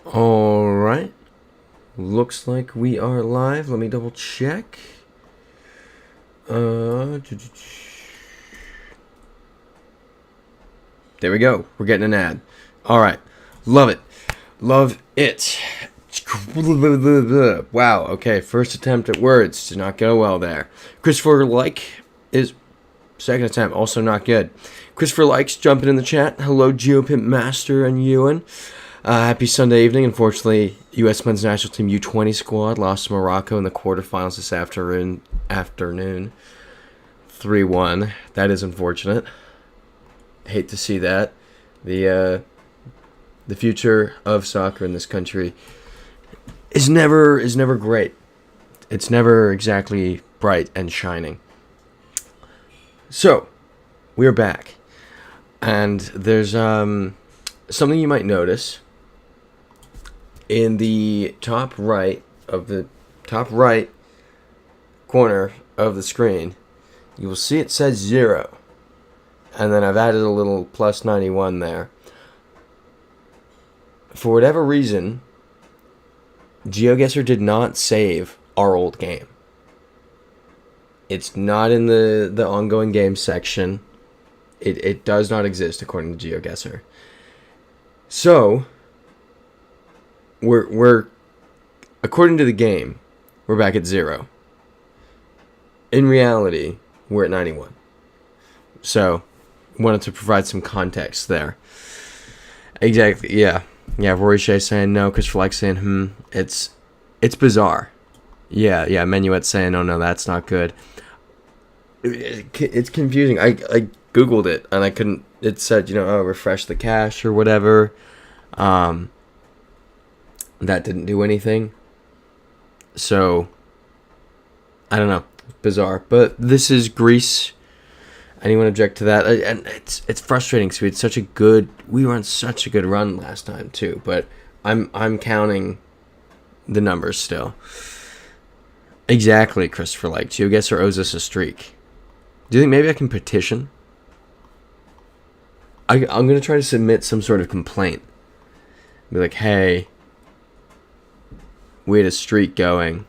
All right. Looks like we are live. Let me double check. There we go. We're getting an ad. All right. Love it. Love it. Wow. Okay. First attempt at words did not go well there. Christopher is second attempt. Also not good. Christopher Likes jumping in the chat. Hello, GeoPimp Master and Ewan. Happy Sunday evening. Unfortunately, U.S. men's national team U20 squad lost to Morocco in the quarterfinals this afternoon. 3-1. That is unfortunate. Hate to see that. The future of soccer in this country is never great. It's never exactly bright and shining. So, we're back. And there's something you might notice in the top right corner of the screen. You will see it says 0. And then I've added a little plus 91 there. For whatever reason, GeoGuessr did not save our old game. It's not in the ongoing game section. It does not exist according to GeoGuessr. So, we're according to the game, we're back at 0. In reality, we're at 91. So, wanted to provide some context there. Exactly, yeah. Yeah, Rory Shea saying no, Christopher Like saying, it's bizarre. Yeah, Menuet saying, oh no, that's not good. It's confusing. I Googled it, and I couldn't, it said, refresh the cache or whatever. That didn't do anything. So, I don't know. Bizarre. But this is Greece. Anyone object to that? And it's frustrating because we were on such a good run last time too. But I'm counting the numbers still. Exactly, Christopher Like. GeoGuessr owes us a streak. Do you think maybe I can petition? I'm going to try to submit some sort of complaint. Be like, hey, we had a streak going,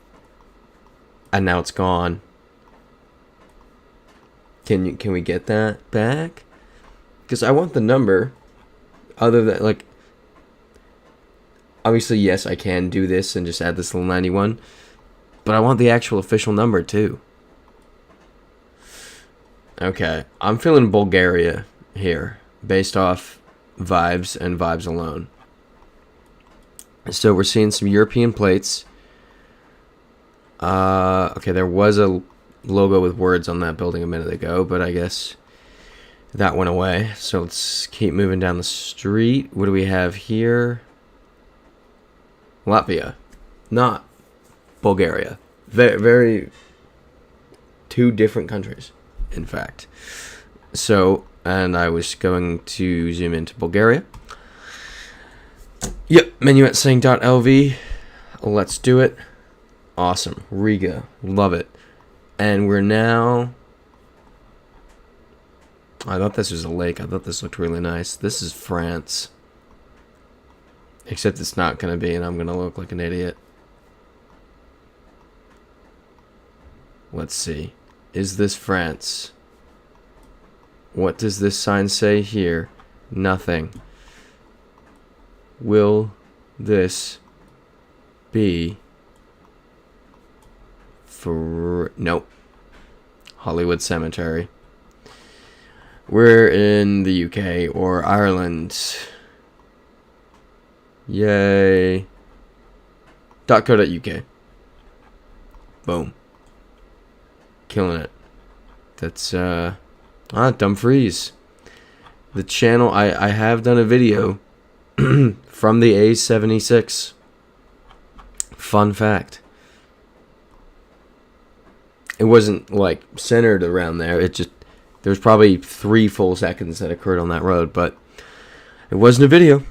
and now it's gone. Can we get that back? Because I want the number. Other than, like, obviously, yes, I can do this and just add this little 91. But I want the actual official number, too. Okay, I'm feeling Bulgaria here, based off vibes and vibes alone. So we're seeing some European plates. Okay, there was a logo with words on that building a minute ago, but I guess that went away. So let's keep moving down the street. What do we have here? Latvia, not Bulgaria. Very two different countries, in fact. So, and I was going to zoom into Bulgaria. Yep, Menuet saying .lv. Let's do it. Awesome. Riga. Love it. And we're now... I thought this was a lake. I thought this looked really nice. This is France. Except it's not going to be, and I'm going to look like an idiot. Let's see. Is this France? What does this sign say here? Nothing. Will this be for... Nope. Hollywood Cemetery. We're in the UK or Ireland. Yay. .co.uk. Boom. Killing it. That's Dumfries. The channel, I have done a video from the A76. Fun fact. It wasn't like centered around there. It just, there was probably 3 full seconds that occurred on that road, but it wasn't a video.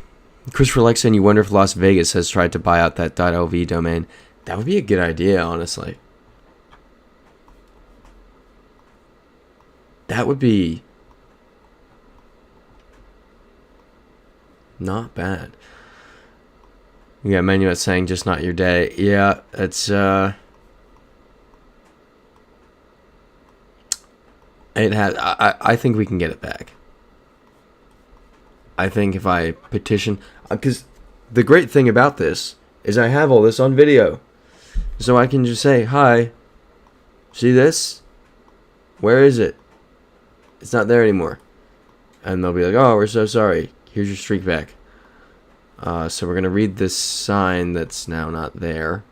Christopher Like saying, you wonder if Las Vegas has tried to buy out that .lv domain. That would be a good idea, honestly. That would be not bad. Yeah, Menuet saying just not your day. Yeah, it's it has. I think we can get it back. I think if I petition, because the great thing about this is I have all this on video, so I can just say, "Hi, see this? Where is it? It's not there anymore," and they'll be like, "Oh, we're so sorry. Here's your streak back." So we're gonna read this sign that's now not there.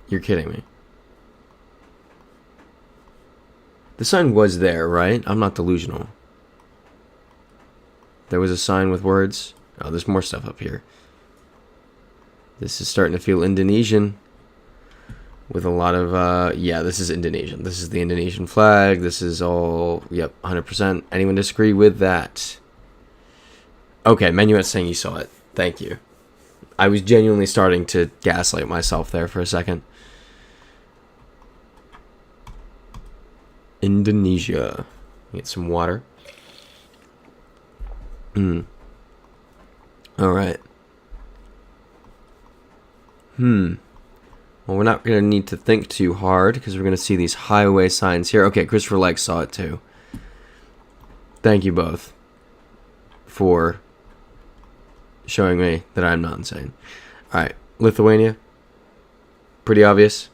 You're kidding me. The sign was there, right? I'm not delusional. There was a sign with words. Oh, there's more stuff up here. This is starting to feel Indonesian. With a lot of, yeah, this is Indonesian. This is the Indonesian flag. This is all, yep, 100%. Anyone disagree with that? Okay, Menuet's saying you saw it. Thank you. I was genuinely starting to gaslight myself there for a second. Indonesia. Get some water. Alright. Well, we're not going to need to think too hard because we're going to see these highway signs here. Okay, Christopher Legg saw it too. Thank you both for showing me that I'm not insane. Alright, Lithuania. Pretty obvious.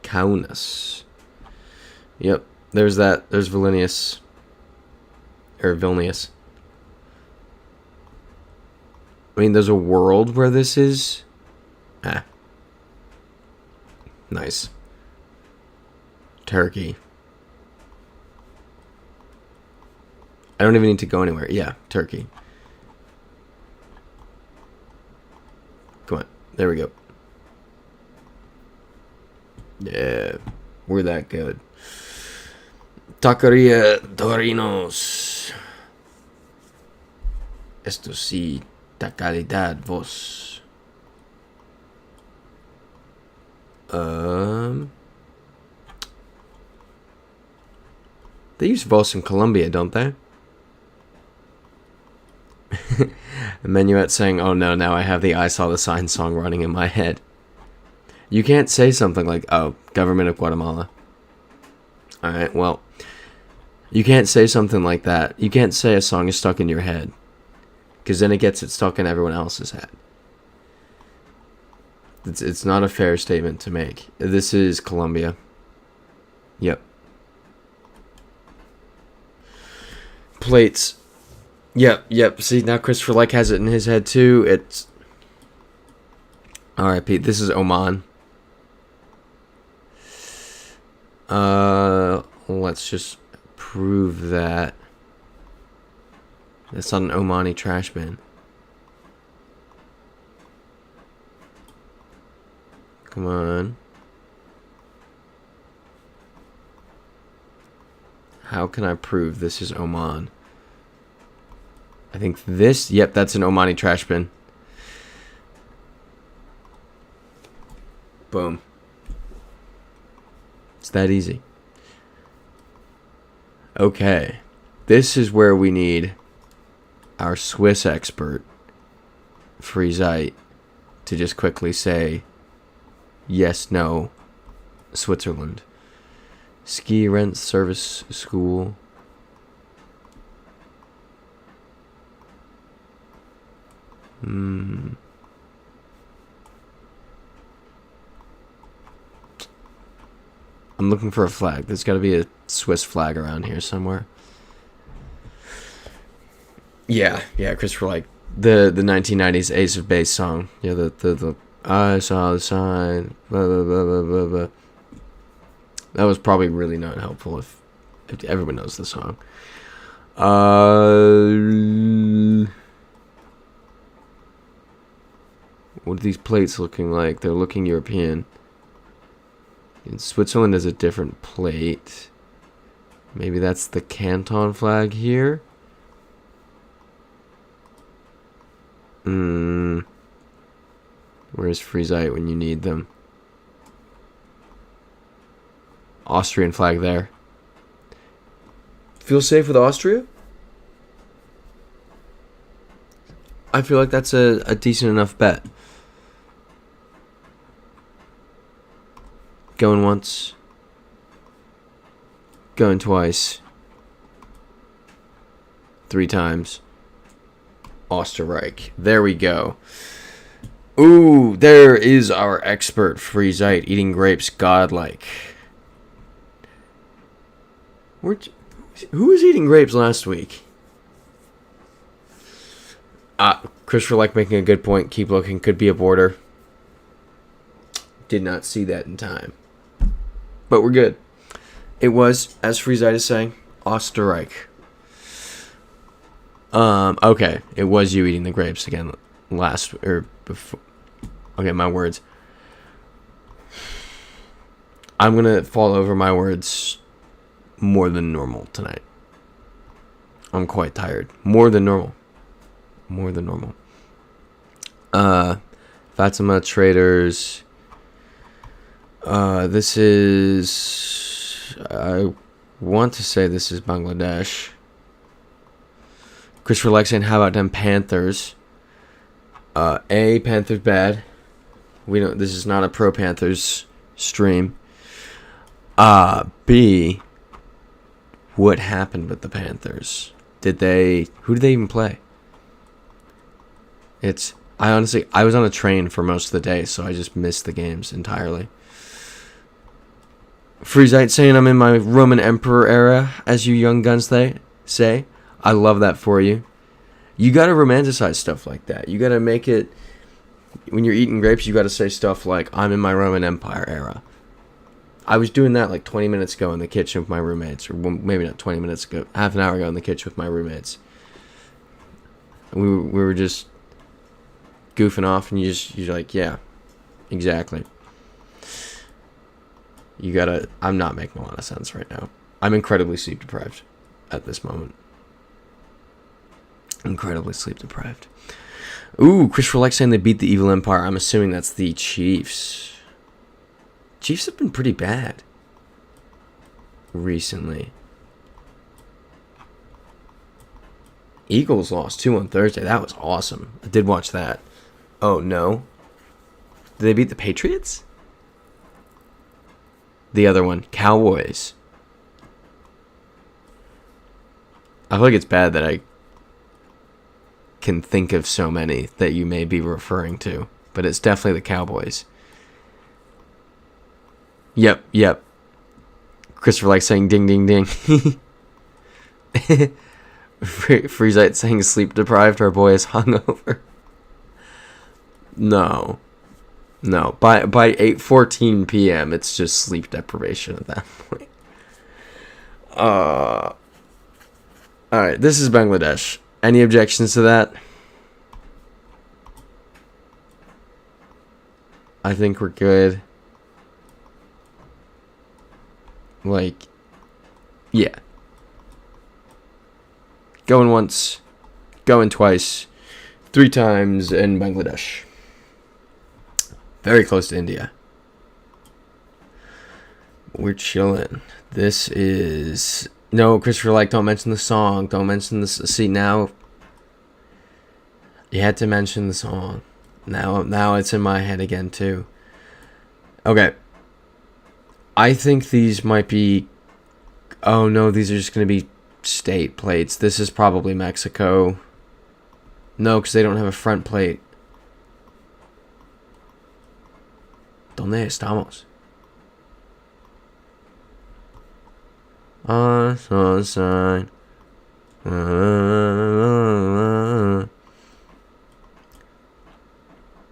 Kaunas. Yep, there's that. There's Vilnius. Or Vilnius. I mean, there's a world where this is. Ah. Nice. Turkey. I don't even need to go anywhere. Yeah, Turkey. Come on. There we go. Yeah. We're that good. Taqueria Dorinos. Esto sí, da calidad vos. They use vos in Colombia, don't they? Menuet saying, "Oh no, now I have the I Saw the Sign song running in my head." You can't say something like, "Oh, government of Guatemala." Alright, well, you can't say something like that. You can't say a song is stuck in your head, because then it gets it stuck in everyone else's head. It's not a fair statement to make. This is Colombia. Yep. Plates. Yep. See, now Christopher Legg has it in his head too. It's... Alright, Pete. This is Oman. Let's just prove that. That's not an Omani trash bin. Come on. How can I prove this is Oman? I think this... Yep, that's an Omani trash bin. Boom. It's that easy. Okay. This is where we need our Swiss expert, Friesite, to just quickly say... Yes, no, Switzerland. Ski rent service school. I'm looking for a flag. There's got to be a Swiss flag around here somewhere. Yeah, Christopher, like the 1990s Ace of Base song. Yeah, the I saw the sign. Blah, blah, blah, blah, blah, blah. That was probably really not helpful if everyone knows the song. What are these plates looking like? They're looking European. In Switzerland is a different plate. Maybe that's the canton flag here? Where's Friesite when you need them? Austrian flag there. Feel safe with Austria? I feel like that's a decent enough bet. Going once. Going twice. 3 times. Österreich. There we go. Ooh, there is our expert, Friesite, eating grapes godlike. Who was eating grapes last week? Christopher like making a good point. Keep looking. Could be a border. Did not see that in time. But we're good. It was, as Friesite is saying, Österreich. Okay. It was you eating the grapes again before. Okay, my words. I'm going to fall over my words more than normal tonight. I'm quite tired. More than normal. Fatima Traders. This is... I want to say this is Bangladesh. Christopher Lexan, how about them Panthers? Panthers bad. We don't. This is not a pro Panthers stream. B, what happened with the Panthers? Who did they even play? I was on a train for most of the day, so I just missed the games entirely. Friesite saying I'm in my Roman Emperor era, as you young guns say. I love that for you. You gotta romanticize stuff like that. You gotta make it... When you're eating grapes, you gotta say stuff like, I'm in my Roman Empire era. I was doing that like 20 minutes ago in the kitchen with my roommates. Or maybe not 20 minutes ago. Half an hour ago in the kitchen with my roommates. We were just goofing off, and you're like, yeah, exactly. You gotta... I'm not making a lot of sense right now. I'm incredibly sleep deprived at this moment. Incredibly sleep deprived. Ooh, Christopher likes saying they beat the evil empire. I'm assuming that's the Chiefs. Chiefs have been pretty bad recently. Eagles lost 2 on Thursday. That was awesome. I did watch that. Oh, no. Did they beat the Patriots? The other one, Cowboys. I feel like it's bad that I can think of so many that you may be referring to, but it's definitely the Cowboys. Yep. Christopher likes saying ding, ding, ding. Friesite saying sleep deprived. Our boy is hungover. No. By 8:14 p.m., it's just sleep deprivation at that point. Alright, this is Bangladesh. Any objections to that? I think we're good. Yeah. Going once, going twice, 3 times in Bangladesh. Very close to India. We're chilling. This is... No, Christopher, don't mention the song. Don't mention this. See, now... You had to mention the song. Now it's in my head again, too. Okay. I think these might be... Oh, no, these are just going to be state plates. This is probably Mexico. No, because they don't have a front plate. ¿Dónde estamos? Sunshine.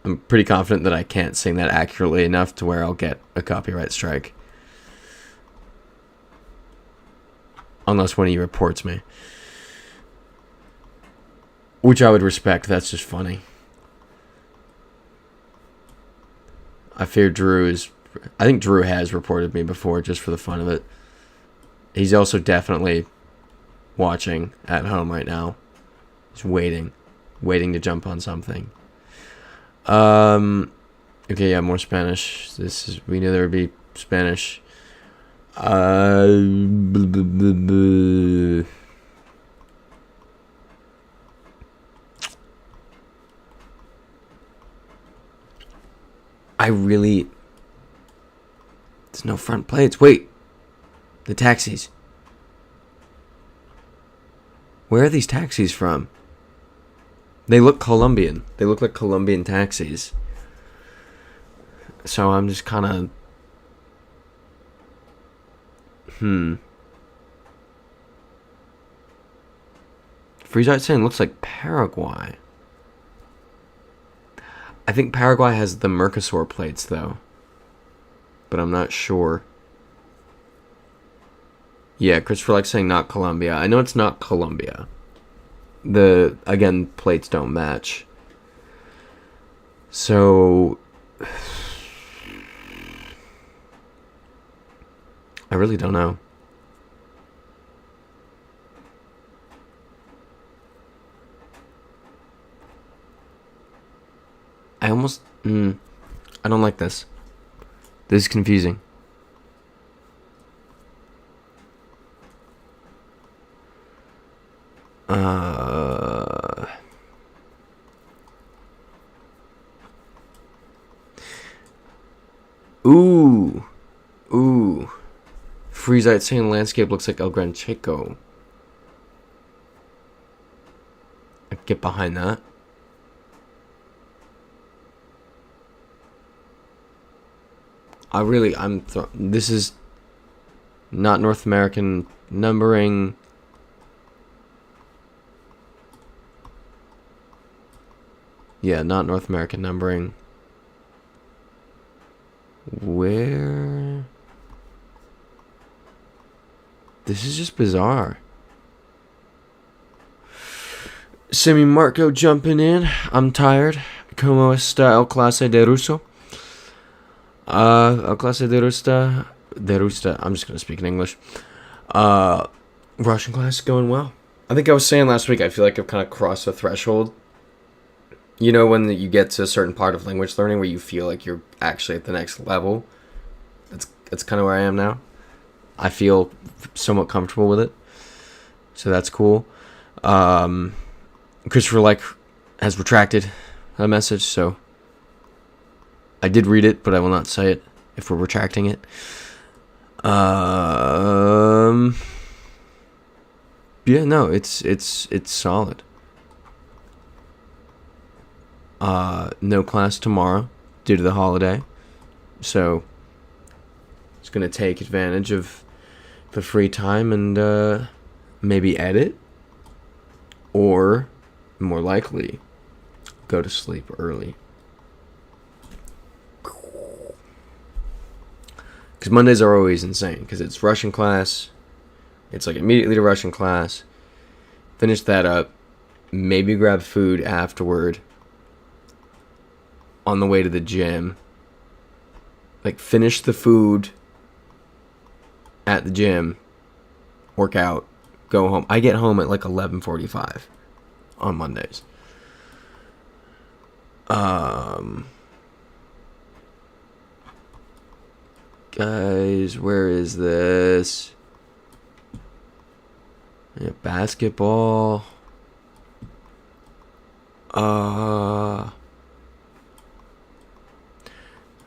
I'm pretty confident that I can't sing that accurately enough to where I'll get a copyright strike. Unless one of you reports me. Which I would respect, that's just funny. I fear I think Drew has reported me before just for the fun of it. He's also definitely watching at home right now. He's waiting to jump on something. Okay, yeah, more Spanish. We knew there would be Spanish. I really... There's no front plates. Wait. The taxis. Where are these taxis from? They look Colombian. They look like Colombian taxis. So I'm just kind of... Freeze saying looks like Paraguay. I think Paraguay has the Mercosur plates, though. But I'm not sure. Yeah, Christopher likes saying not Colombia. I know it's not Colombia. Again, plates don't match. So... I really don't know. I almost... I don't like this. This is confusing. Ooh. Freezite saying landscape looks like El Gran Chico. I can get behind that. This is not North American numbering. Yeah, not North American numbering. Where? This is just bizarre. Semi Marco jumping in. I'm tired. Como está el clase de ruso? El clase de rusta. I'm just going to speak in English. Russian class going well. I think I was saying last week, I feel like I've kind of crossed the threshold. You know, when you get to a certain part of language learning where you feel like you're actually at the next level. That's kind of where I am now. I feel somewhat comfortable with it. So that's cool. Christopher has retracted a message, so I did read it, but I will not say it if we're retracting it. Yeah, no, it's solid. No class tomorrow due to the holiday, so it's gonna take advantage of the free time and maybe edit, or more likely go to sleep early. Because Mondays are always insane, because it's Russian class. It's like immediately to Russian class. Finish that up. Maybe grab food afterward. On the way to the gym. Like, finish the food at the gym. Work out. Go home. I get home at like 11:45 on Mondays. Guys, where is this? Yeah, basketball.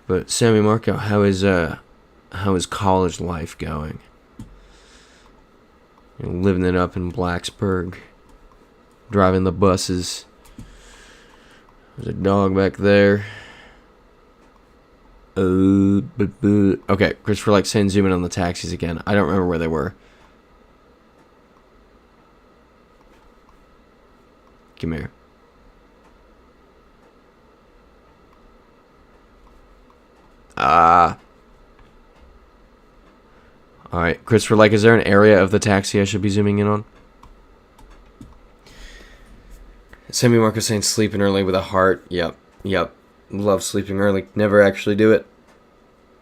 But Sammy Marco, how is college life going? You're living it up in Blacksburg, driving the buses. There's a dog back there. Okay, Christopher saying zoom in on the taxis again. I don't remember where they were. Come here. Alright, Christopher, is there an area of the taxi I should be zooming in on? Sammy Marco saying sleeping early with a heart. Yep. Love sleeping early. Never actually do it.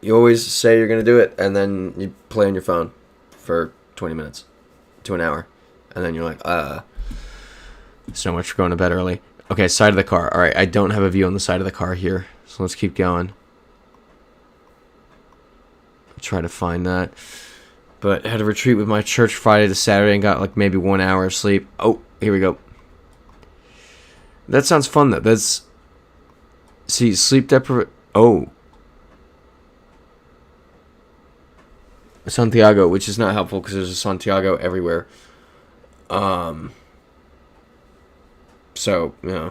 You always say you're going to do it, and then you play on your phone for 20 minutes to an hour. And then you're like, so much for going to bed early. Okay, side of the car. Alright, I don't have a view on the side of the car here, so let's keep going. Try to find that. But I had to retreat with my church Friday to Saturday and got like maybe 1 hour of sleep. Oh, here we go. That sounds fun though. That's... See, sleep deprivation... Oh. Santiago, which is not helpful because there's a Santiago everywhere. So, yeah.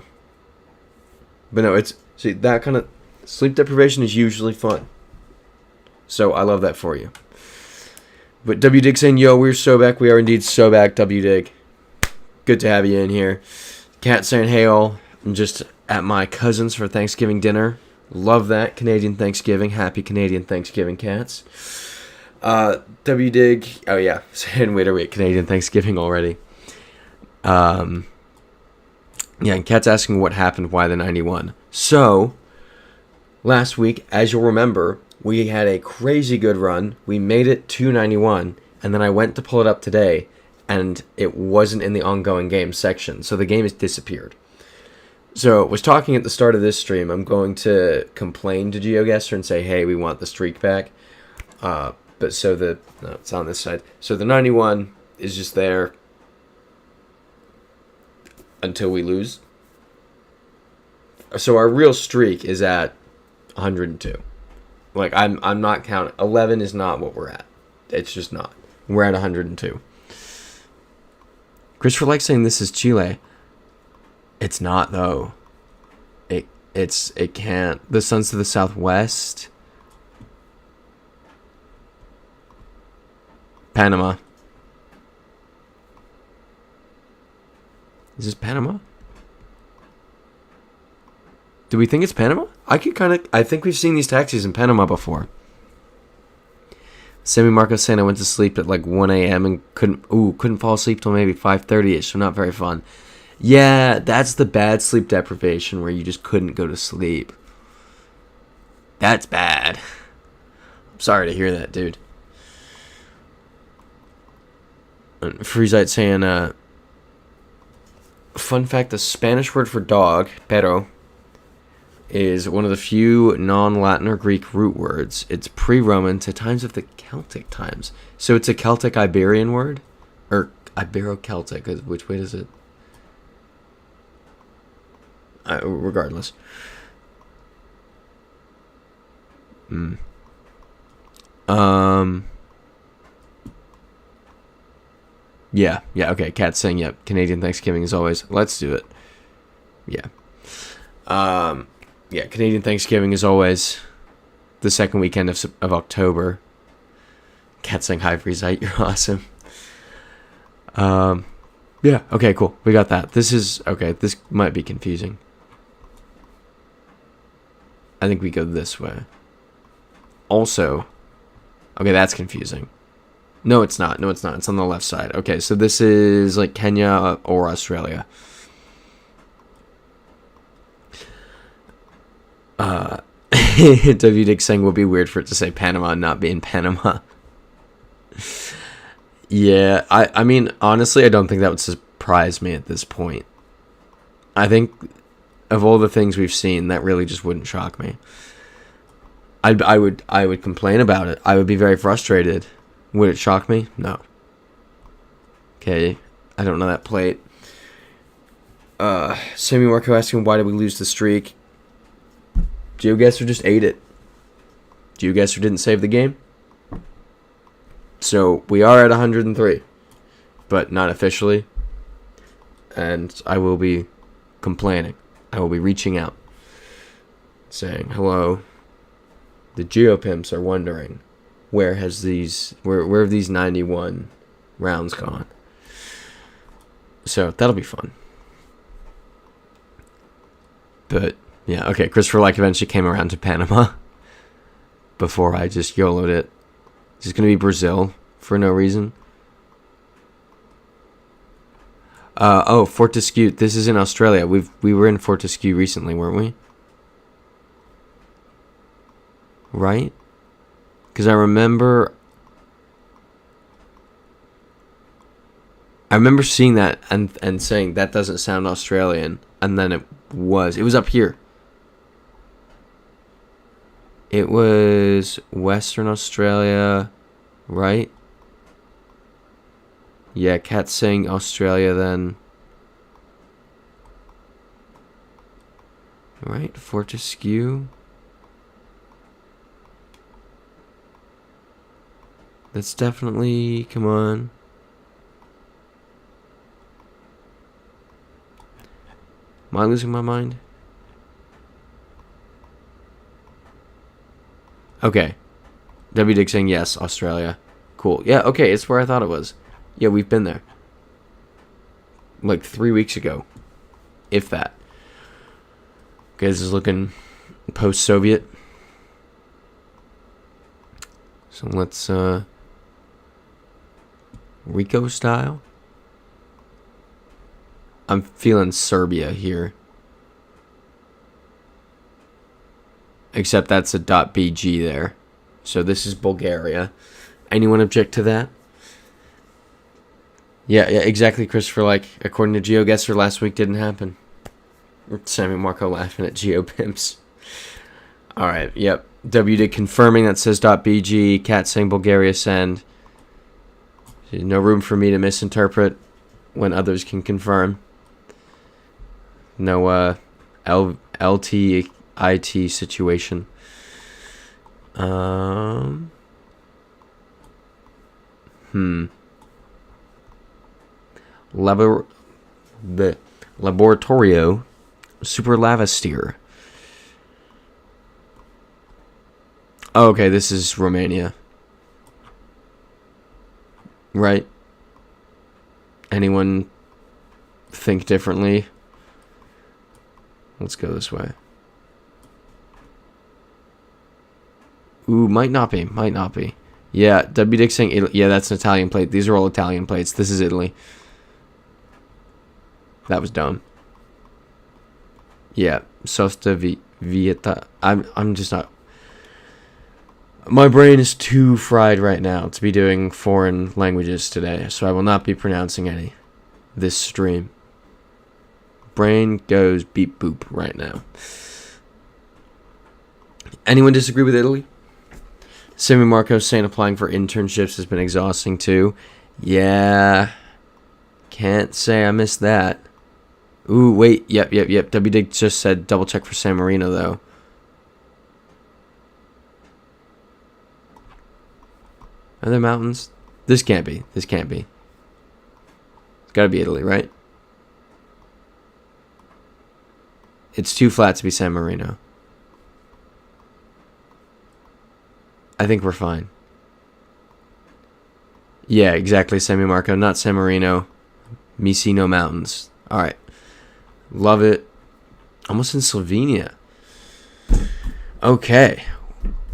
But no, it's... See, that kind of... Sleep deprivation is usually fun. So, I love that for you. But W Dig saying, yo, we're so back. We are indeed so back, W Dig. Good to have you in here. Cat saying, hey all. I'm just at my cousin's for Thanksgiving dinner. Love that. Canadian Thanksgiving. Happy Canadian Thanksgiving, cats. W Dig. Oh, yeah. Saying, wait. Canadian Thanksgiving already. Yeah, and Cat's asking what happened, why the 91. So, last week, as you'll remember, we had a crazy good run. We made it to 91, and then I went to pull it up today, and it wasn't in the ongoing game section, so the game has disappeared. So, I was talking at the start of this stream, I'm going to complain to GeoGuessr and say, hey, we want the streak back. But so no, it's on this side. So the 91 is just there until we lose. So our real streak is at 102. Like, I'm not counting. 11 is not what we're at. It's just not. We're at 102. Christopher likes saying this is Chile. It's not, though. It can't. The sun's to the southwest. Panama. Is this Panama? Do we think it's Panama? I think we've seen these taxis in Panama before. Sammy Marco saying I went to sleep at like 1 a.m. and couldn't fall asleep till maybe 5:30ish, so not very fun. Yeah, that's the bad sleep deprivation where you just couldn't go to sleep. That's bad. I'm sorry to hear that, dude. Freezite saying, fun fact, the Spanish word for dog, perro, is one of the few non-Latin or Greek root words. It's pre-Roman to times of the Celtic times. So it's a Celtic-Iberian word? Or Ibero-Celtic, which way does it... regardless. Yeah, okay. Cat's saying, yep. Canadian Thanksgiving as always. Let's do it. Yeah. Yeah, Canadian Thanksgiving is always the second weekend of October. Cat's saying, hi, Freezite. You're awesome. Yeah, okay, cool. We got that. This might be confusing. I think we go this way. Also, okay, that's confusing. No, it's not. It's on the left side. Okay, so this is like Kenya or Australia. W. Dick saying would be weird for it to say Panama and not be in Panama. Yeah, I mean, honestly, I don't think that would surprise me at this point. I think of all the things we've seen, that really just wouldn't shock me. I would complain about it. I would be very frustrated. Would it shock me? No. Okay, I don't know that plate. Sammy Marco asking why did we lose the streak? GeoGuessr just ate it. GeoGuessr didn't save the game. So we are at 103, but not officially. And I will be complaining. I will be reaching out, saying hello. The Geopimps are wondering where have these 91 rounds gone. So that'll be fun. But yeah, okay. Christopher like eventually came around to Panama before I just YOLO'd it. It's just gonna be Brazil for no reason. Fortescue. This is in Australia. We were in Fortescue recently, weren't we? Right? Because I remember seeing that and saying that doesn't sound Australian, and then it was up here. It was Western Australia, right? Yeah, Cat's saying Australia then. Right, Fortescue. That's definitely, come on. Am I losing my mind? Okay. W Dick saying yes, Australia. Cool. Yeah, okay, it's where I thought it was. Yeah, we've been there. Like 3 weeks ago. If that. Okay, this is looking post-Soviet. So let's, Rico style. I'm feeling Serbia here. Except that's a .bg there. So this is Bulgaria. Anyone object to that? Yeah, exactly, Christopher. Like, according to GeoGuessr, last week didn't happen. Sammy Marco laughing at GeoPimps. Alright, yep. W did confirming that says .bg. Cat saying Bulgaria send. No room for me to misinterpret when others can confirm. No LTIT situation. The Laboratorio Super Lava Steer. Oh, okay, this is Romania. Right? Anyone think differently? Let's go this way. Ooh, might not be. Might not be. Yeah, W Dick saying Italy. Yeah, that's an Italian plate. These are all Italian plates. This is Italy. That was dumb. Yeah, Sosta Vieta. I'm just not. My brain is too fried right now to be doing foreign languages today, so I will not be pronouncing any this stream. Brain goes beep boop right now. Anyone disagree with Italy? Sammy Marco saying applying for internships has been exhausting too. Yeah. Can't say I missed that. Ooh, wait. Yep. W Dig just said double check for San Marino though. Are there mountains? This can't be. This can't be. It's gotta be Italy, right? It's too flat to be San Marino. I think we're fine. Yeah, exactly, Sammy Marco. Not San Marino. Me see no mountains. Alright. Love it. Almost in Slovenia. Okay.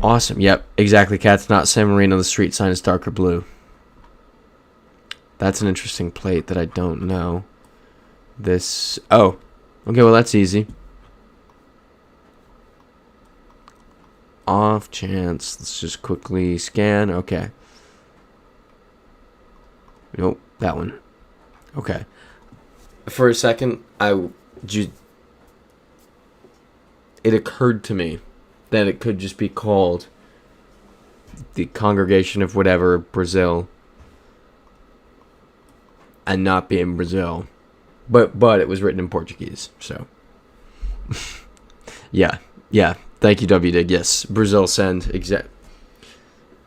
Awesome. Yep, exactly, Cat's not San Marino. The street sign is darker blue. That's an interesting plate that I don't know. This... Oh. Okay, well, that's easy. Off chance. Let's just quickly scan. Okay. Nope, that one. Okay. For a second, it occurred to me that it could just be called the Congregation of whatever, Brazil, and not be in Brazil. But it was written in Portuguese, so. Yeah. Thank you, W Dig. Yes, Brazil send.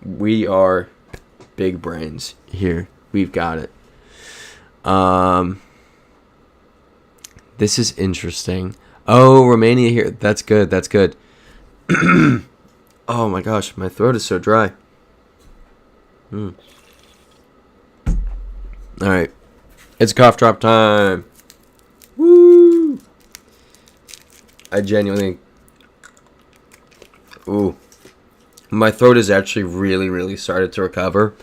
We are big brains here. We've got it. This is interesting. Oh, Romania here. That's good. Oh my gosh, my throat is so dry. Alright. It's cough drop time. Woo! I genuinely... Ooh. My throat has actually really started to recover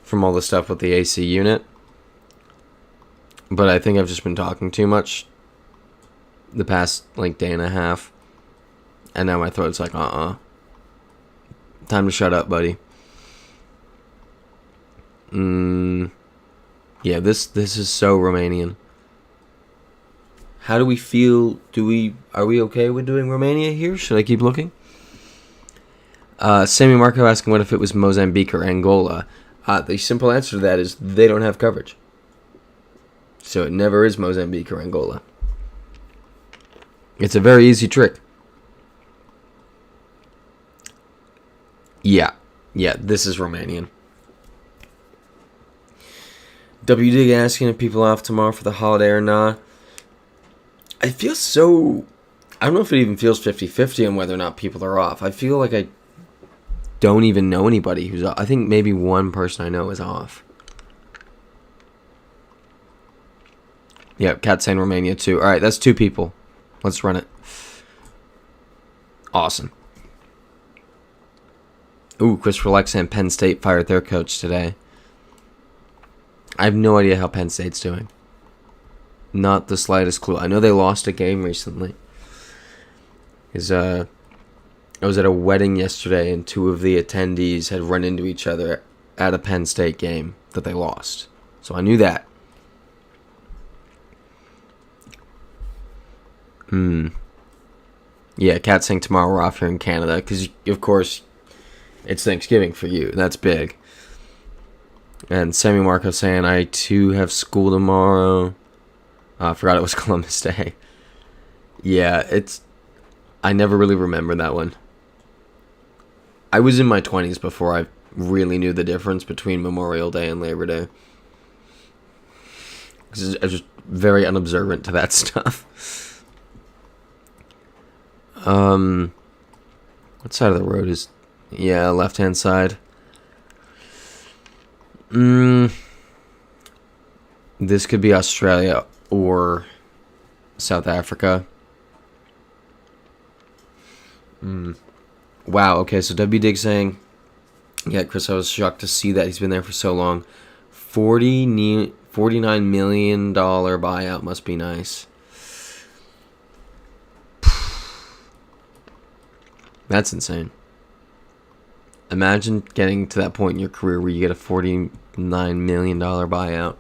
from all the stuff with the AC unit. But I think I've just been talking too much the past, day and a half. And now my throat's like, Time to shut up, buddy. Yeah, this is so Romanian. How do we feel? Are we okay with doing Romania here? Should I keep looking? Sammy Marco asking what if it was Mozambique or Angola. The simple answer to that is they don't have coverage. So it never is Mozambique or Angola. It's a very easy trick. Yeah, this is Romanian. WD asking if people are off tomorrow for the holiday or not. I feel so... I don't know if it even feels 50-50 on whether or not people are off. I feel like I don't even know anybody who's off. I think maybe one person I know is off. Yep, Cat saying Romania too. Alright, that's 2 people. Let's run it. Awesome. Ooh, Christopher Lex and Penn State fired their coach today. I have no idea how Penn State's doing. Not the slightest clue. I know they lost a game recently. I was at a wedding yesterday, and 2 of the attendees had run into each other at a Penn State game that they lost. So I knew that. Yeah, Cat saying tomorrow we're off here in Canada, because, of course, it's Thanksgiving for you. That's big. And Sammy Marco saying, I too have school tomorrow. I forgot it was Columbus Day. Yeah, I never really remember that one. I was in my 20s before I really knew the difference between Memorial Day and Labor Day. Because I was just very unobservant to that stuff. What side of the road is... Yeah, left-hand side. This could be Australia or South Africa. Wow, okay, so W. Dig saying... Yeah, Chris, I was shocked to see that. He's been there for so long. $49 million buyout must be nice. That's insane. Imagine getting to that point in your career where you get a $49 million buyout.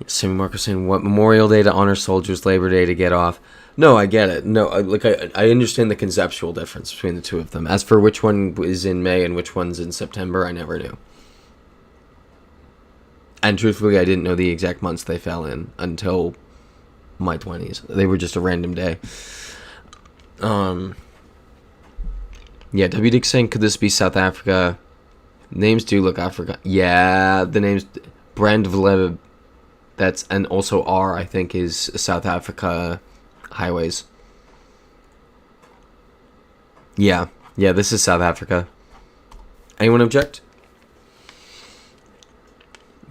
Sammy Marco saying, what, Memorial Day to honor soldiers, Labor Day to get off? No, I get it. No, I understand the conceptual difference between the 2 of them. As for which one is in May and which one's in September, I never knew. And truthfully, I didn't know the exact months they fell in until my 20s. They were just a random day. Yeah, W. Dick saying, could this be South Africa? Names do look Africa. Yeah, the names... Brand Vleb, that's... And also R, I think, is South Africa highways. Yeah, this is South Africa. Anyone object?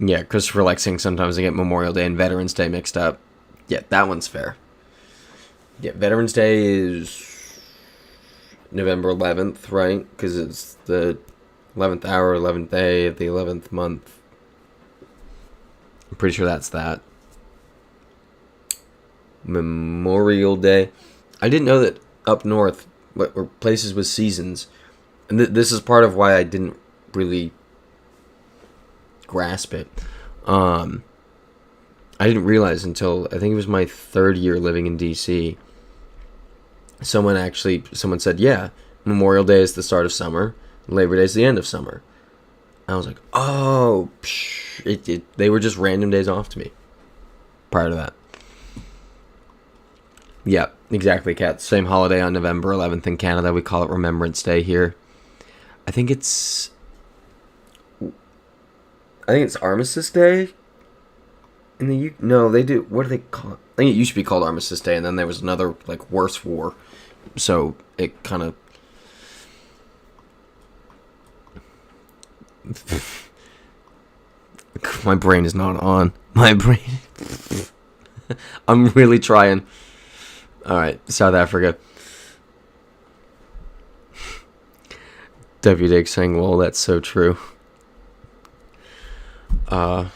Yeah, Christopher Lexing, sometimes I get Memorial Day and Veterans Day mixed up. Yeah, that one's fair. Yeah, Veterans Day is November 11th, right? Because it's the 11th hour, 11th day of the 11th month. I'm pretty sure that's that. Memorial Day. I didn't know that up north were places with seasons. And this is part of why I didn't really grasp it. I didn't realize until, I think it was my 3rd year living in D.C., someone said, yeah, Memorial Day is the start of summer, Labor Day is the end of summer. I was like, oh, they were just random days off to me prior to that. Yeah, exactly, Kat. Same holiday on November 11th in Canada. We call it Remembrance Day here. I think it's Armistice Day in the U. No, they do. What do they call it? I think it used to be called Armistice Day, and then there was another worse war. So it kind of... My brain is not on. My brain... I'm really trying. Alright, South Africa. W. Dick saying, well, that's so true. Yeah,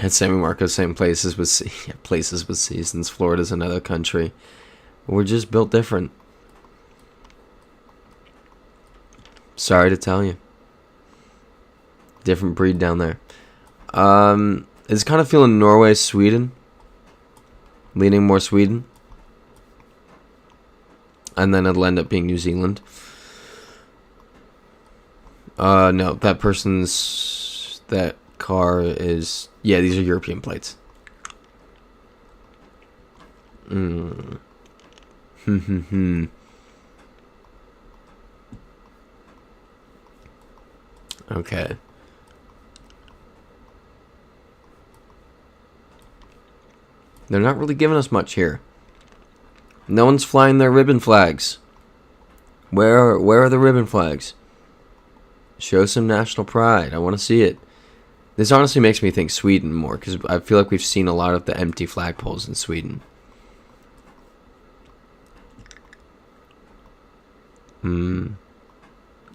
Sammy Marco saying places with seasons. Florida's another country. We're just built different. Sorry to tell you. Different breed down there. It's kind of feeling Norway, Sweden. Leaning more Sweden. And then it'll end up being New Zealand. No, that person's that car is... Yeah, these are European plates. Okay. They're not really giving us much here. No one's flying their ribbon flags. Where are the ribbon flags? Show some national pride. I want to see it. This honestly makes me think Sweden more, because I feel like we've seen a lot of the empty flagpoles in Sweden.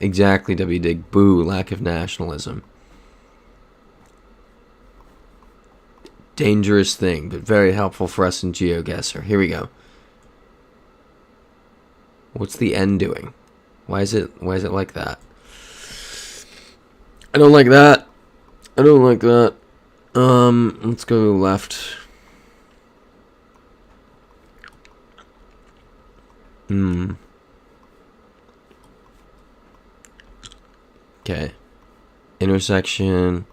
Exactly, W. Dig. Boo, lack of nationalism. Dangerous thing, but very helpful for us in GeoGuessr. Here we go. What's the N doing? Why is it like that? I don't like that. I don't like that. Let's go left. Okay. Intersection.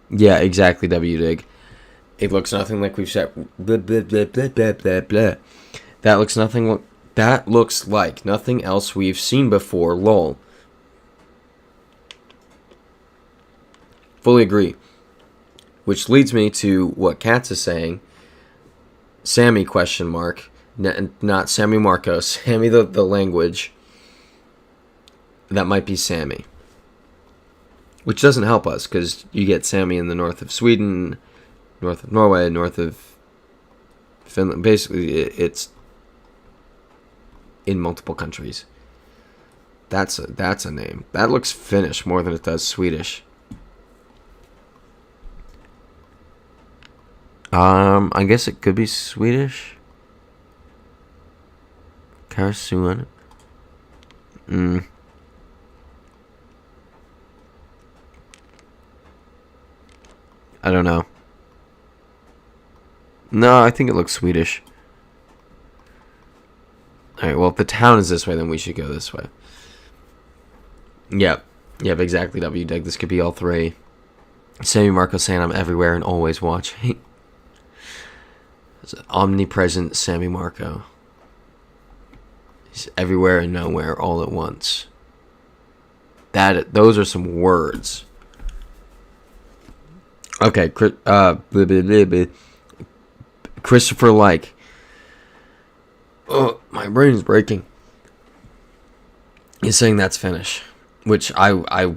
Yeah, exactly, W. Dig. It looks nothing like we've said. Blah, blah, blah, blah, blah, blah, blah. That looks nothing. That looks like nothing else we've seen before. Lol. Fully agree. Which leads me to what Katz is saying. Sammy question mark. Not Sammy Marco. Sammy the language. That might be Sammy. Which doesn't help us, because you get Sammy in the north of Sweden, north of Norway, north of Finland. Basically, it's in multiple countries. That's a name. That looks Finnish more than it does Swedish. I guess it could be Swedish. Karsuan. I don't know. No, I think it looks Swedish. Alright, well, if the town is this way, then we should go this way. Yep, exactly, W. Dig. This could be all three. Sammy Marco saying I'm everywhere and always watching. It's an omnipresent Sammy Marco. He's everywhere and nowhere all at once. Those are some words. Okay, Christopher Like. Oh, my brain's breaking. He's saying that's Finnish, which I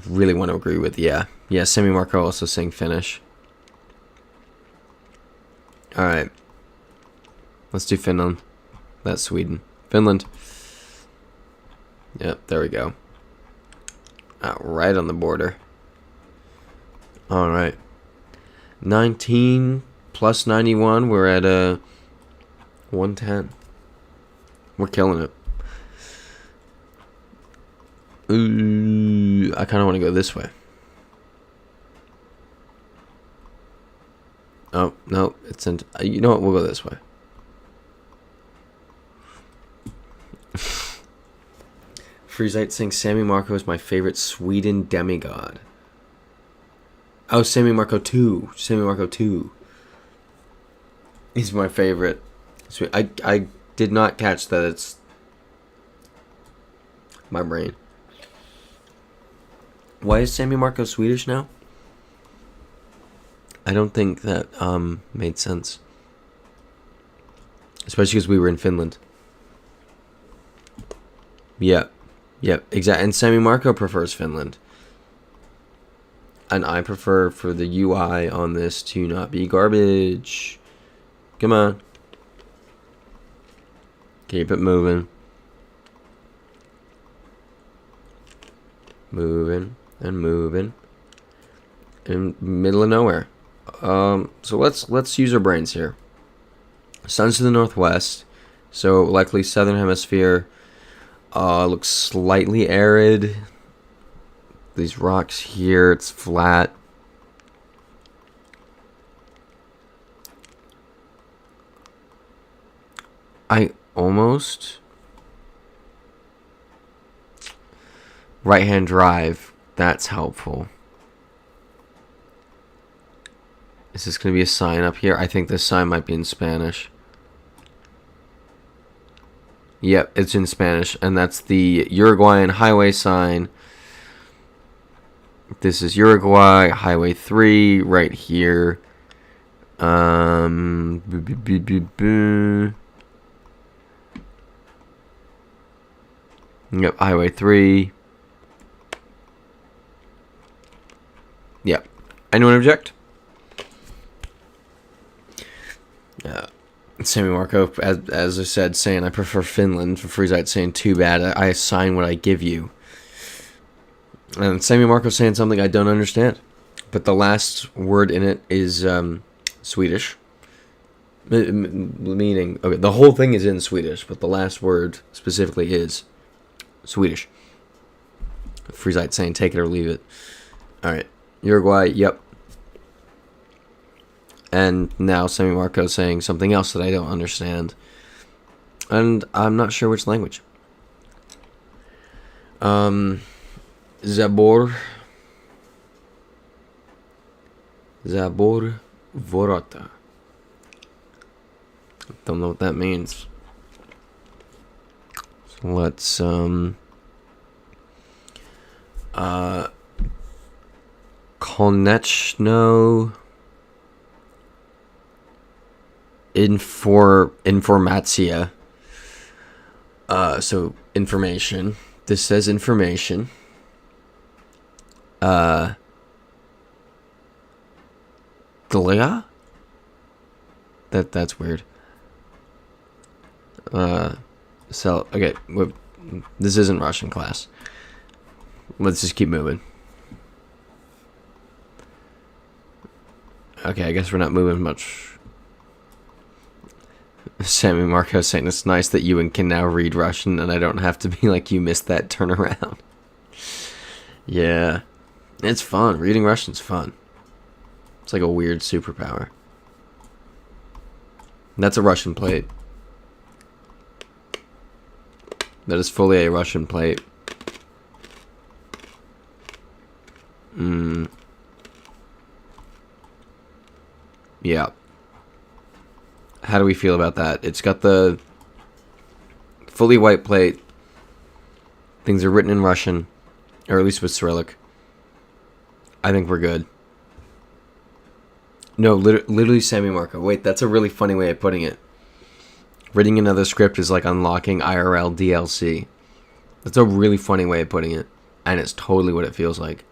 really want to agree with. Yeah, Sammy Marco also saying Finnish. All right, let's do Finland. That's Sweden. Finland. Yep, there we go. Right on the border. All right. 19 plus 91. We're at 110. We're killing it. Ooh, I kind of want to go this way. Oh, no. It's in... You know what? We'll go this way. Freezite saying Sammy Marco is my favorite Sweden demigod. Oh, Sammy Marco 2. Sammy Marco 2. He's my favorite. I did not catch that it's... My brain. Why is Sammy Marco Swedish now? I don't think that made sense. Especially because we were in Finland. Yep, exactly. And Sammy Marco prefers Finland. And I prefer for the UI on this to not be garbage. Come on. Keep it moving. Moving and moving. In middle of nowhere. So let's use our brains here. Sun's to the northwest, so likely southern hemisphere. Looks slightly arid. These rocks here, it's flat. I almost... Right-hand drive, that's helpful. Is this going to be a sign up here? I think this sign might be in Spanish. Yep, it's in Spanish, and that's the Uruguayan highway sign. This is Uruguay, Highway 3, right here. Yep, Highway 3. Yep. Anyone object? Sammy Marco, as I said, saying I prefer Finland. For Freezite saying too bad. I assign what I give you. And Sammy Marco saying something I don't understand. But the last word in it is Swedish. Meaning, okay, the whole thing is in Swedish, but the last word specifically is Swedish. Freezite saying take it or leave it. Alright. Uruguay, yep. And now Sammy Marco saying something else that I don't understand. And I'm not sure which language. Zabor. Vorota. Don't know what that means. So let's Konečno Informacija. So information. This says information. Glia? That's weird. So okay, this isn't Russian class. Let's just keep moving. Okay, I guess we're not moving much. Sammy Marco saying it's nice that Ewan can now read Russian and I don't have to be like, you missed that turnaround. Yeah. It's fun. Reading Russian's fun. It's like a weird superpower. That's a Russian plate. That is fully a Russian plate. Yeah. How do we feel about that? It's got the fully white plate. Things are written in Russian, or at least with Cyrillic. I think we're good. No, literally Sammy Marco. Wait, that's a really funny way of putting it. Reading another script is like unlocking IRL DLC. That's a really funny way of putting it. And it's totally what it feels like.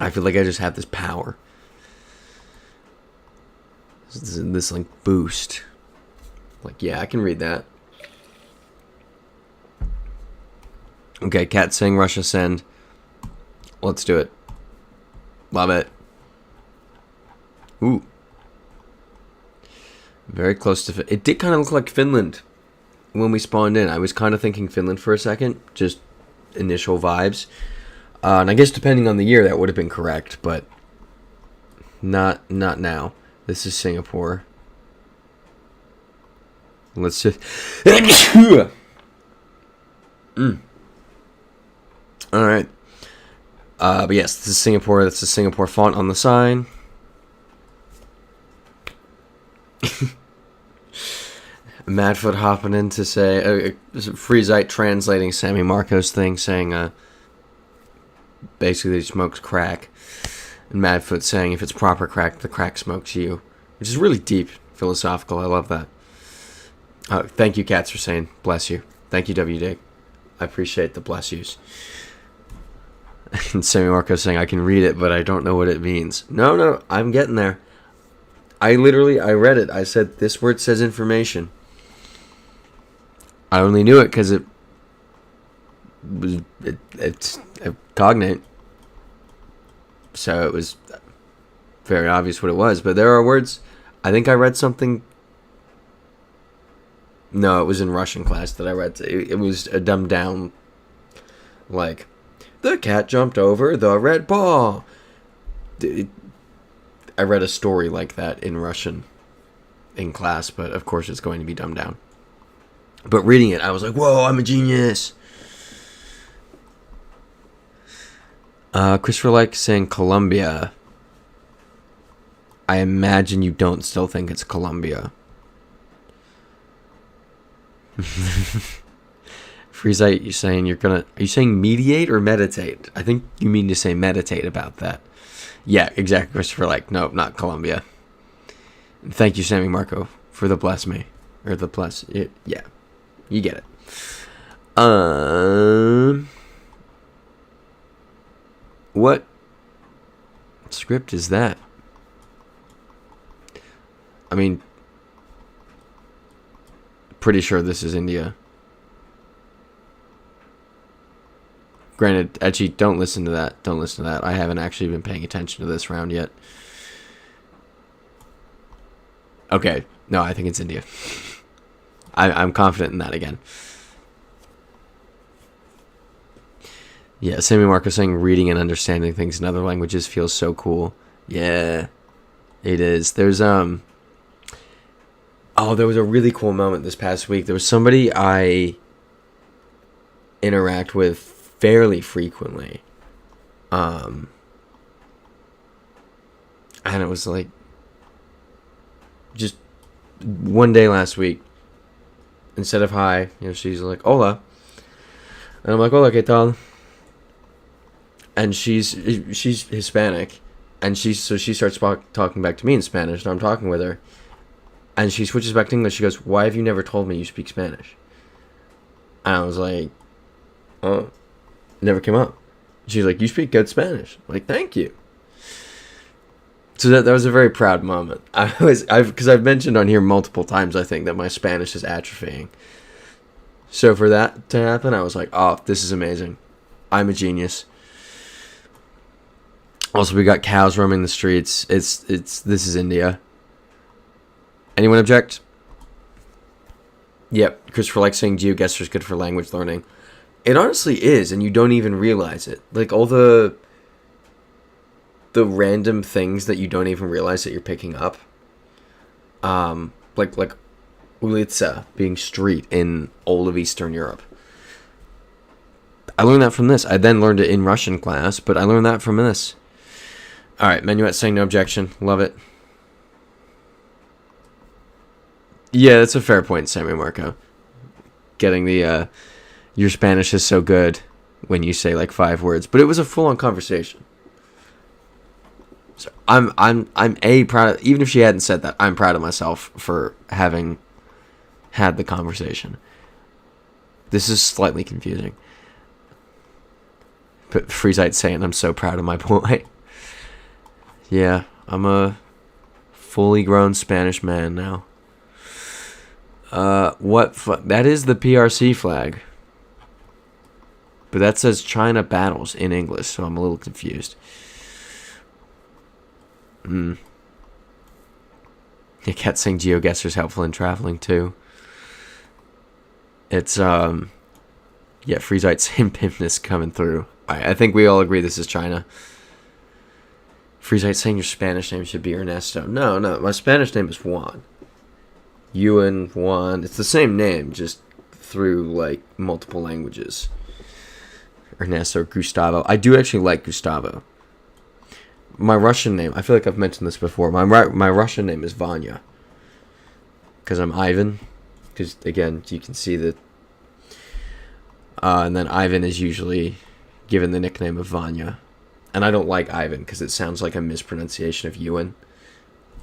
I feel like I just have this power. This like boost. Like, yeah, I can read that. Okay, Cat saying Russia send. Let's do it. Love it. Ooh. Very close to... It did kind of look like Finland when we spawned in. I was kind of thinking Finland for a second. Just initial vibes. And I guess depending on the year, that would have been correct. But not now. This is Singapore. Let's just... Alright. But yes, this is Singapore. That's the Singapore font on the sign. Madfoot hopping in to say... Freezite translating Sammy Marco's thing, saying... basically, he smokes crack. And Madfoot saying, if it's proper crack, the crack smokes you. Which is really deep, philosophical. I love that. Thank you, Cats, for saying, bless you. Thank you, WD. I appreciate the bless yous. And Sammy Marco saying, I can read it, but I don't know what it means. No, I'm getting there. I read it. I said, this word says information. I only knew it because it's a cognate. So it was very obvious what it was. But there are words. I think I read something. No, it was in Russian class that I read. It was a dumbed down, like, the cat jumped over the red ball. I read a story like that in Russian in class, but of course it's going to be dumbed down. But reading it, I was like, whoa, I'm a genius. Christopher like saying Colombia. I imagine you don't still think it's Colombia. Freezite, you saying you're gonna... Are you saying mediate or meditate? I think you mean to say meditate about that. Yeah, exactly, Christopher. Like, nope, not Colombia. Thank you, Sammy Marco, for the bless me. Or the bless... Yeah, you get it. What script is that? I mean, pretty sure this is India. Granted, actually, don't listen to that. Don't listen to that. I haven't actually been paying attention to this round yet. Okay. No, I think it's India. I'm confident in that again. Yeah, Sammy Marco saying reading and understanding things in other languages feels so cool. Yeah, it is. There's there was a really cool moment this past week. There was somebody I interact with fairly frequently. And it was like just one day last week, instead of hi, she's like hola. And I'm like, hola, ¿qué tal? And she's Hispanic, and she starts talking back to me in Spanish, and I'm talking with her, and she switches back to English. She goes, "Why have you never told me you speak Spanish?" And I was like, "Oh, it never came up." She's like, "You speak good Spanish." I'm like, "Thank you." So that was a very proud moment. Because I've mentioned on here multiple times, I think, that my Spanish is atrophying. So for that to happen, I was like, "Oh, this is amazing. I'm a genius." Also, we got cows roaming the streets. This is India. Anyone object? Yep, Christopher likes saying GeoGuessr is good for language learning. It honestly is, and you don't even realize it. Like, all the random things that you don't even realize that you're picking up. Like ulica being street in all of Eastern Europe. I learned that from this. I then learned it in Russian class, but I learned that from this. Alright, Menuet saying no objection. Love it. Yeah, that's a fair point, Sammy Marco. Getting the, your Spanish is so good when you say like 5 words. But it was a full-on conversation. So I'm proud of, even if she hadn't said that, I'm proud of myself for having had the conversation. This is slightly confusing. But Freezite saying I'm so proud of my boy. Yeah, I'm a fully grown Spanish man now. That is the PRC flag. But that says China battles in English, so I'm a little confused. Yeah, Cat saying GeoGuessr is helpful in traveling too. It's yeah, Freezite saying Pimness coming through. I think we all agree this is China. Freezite saying your Spanish name should be Ernesto. No, my Spanish name is Juan. Juan. It's the same name, just through like multiple languages. Ernesto, Gustavo. I do actually like Gustavo. My Russian name, I feel like I've mentioned this before. My Russian name is Vanya. Because I'm Ivan. Because, again, you can see that. And then Ivan is usually given the nickname of Vanya. And I don't like Ivan because it sounds like a mispronunciation of Ewan.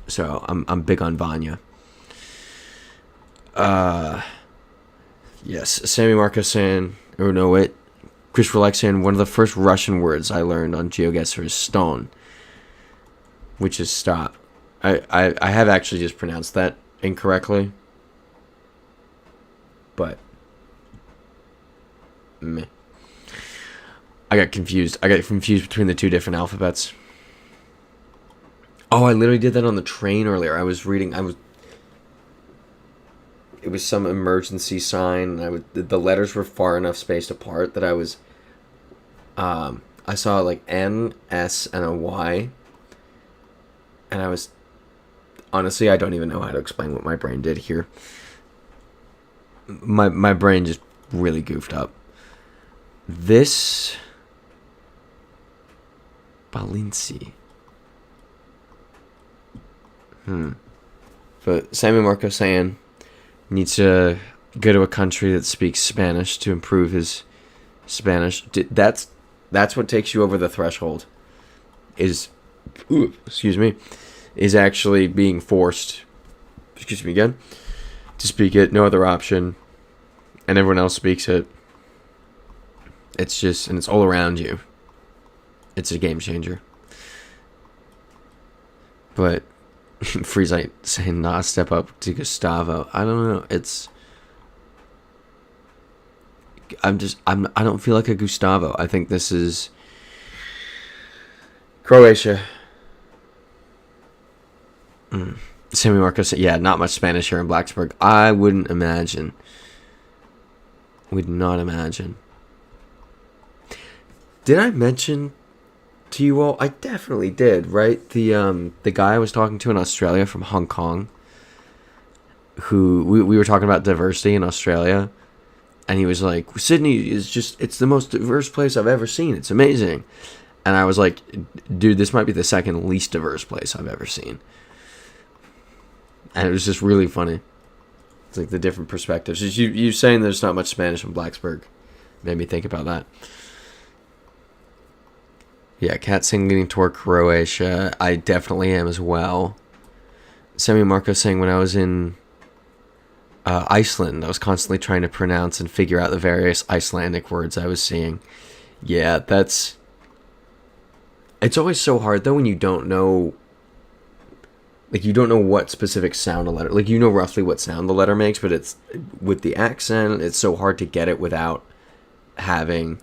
So I'm big on Vanya. Yes, Sammy Marcos saying, or no, wait. Chris Relax saying, one of the first Russian words I learned on GeoGuessr is stone, which is stop. I have actually just pronounced that incorrectly. But meh. I got confused between the two different alphabets. Oh, I literally did that on the train earlier. It was some emergency sign, and the letters were far enough spaced apart that I saw like N, S, and a Y, and I was, honestly, I don't even know how to explain what my brain did here. My brain just really goofed up. This Balinci. But Sammy Marco saying needs to go to a country that speaks Spanish to improve his Spanish. That's what takes you over the threshold. Excuse me, is actually being forced. Excuse me again. To speak it, no other option, and everyone else speaks it. It's just, and it's all around you. It's a game changer. But Freezite saying nah, step up to Gustavo. I don't know. I don't feel like a Gustavo. I think this is Croatia. Sammy Marcos said, yeah, not much Spanish here in Blacksburg. I wouldn't imagine. Would not imagine. Did I mention to you all? I definitely did, right? The guy I was talking to in Australia from Hong Kong, who we were talking about diversity in Australia, and he was like, Sydney is just, it's the most diverse place I've ever seen. It's amazing. And I was like, dude, this might be the second least diverse place I've ever seen. And it was just really funny. It's like the different perspectives. Just you saying there's not much Spanish in Blacksburg made me think about that. Yeah, Cat singing toward Croatia. I definitely am as well. Sammy Marco saying when I was in Iceland, I was constantly trying to pronounce and figure out the various Icelandic words I was seeing. Yeah, it's always so hard though when you don't know, like you don't know what specific sound a letter, like you know roughly what sound the letter makes, but it's with the accent, it's so hard to get it without having,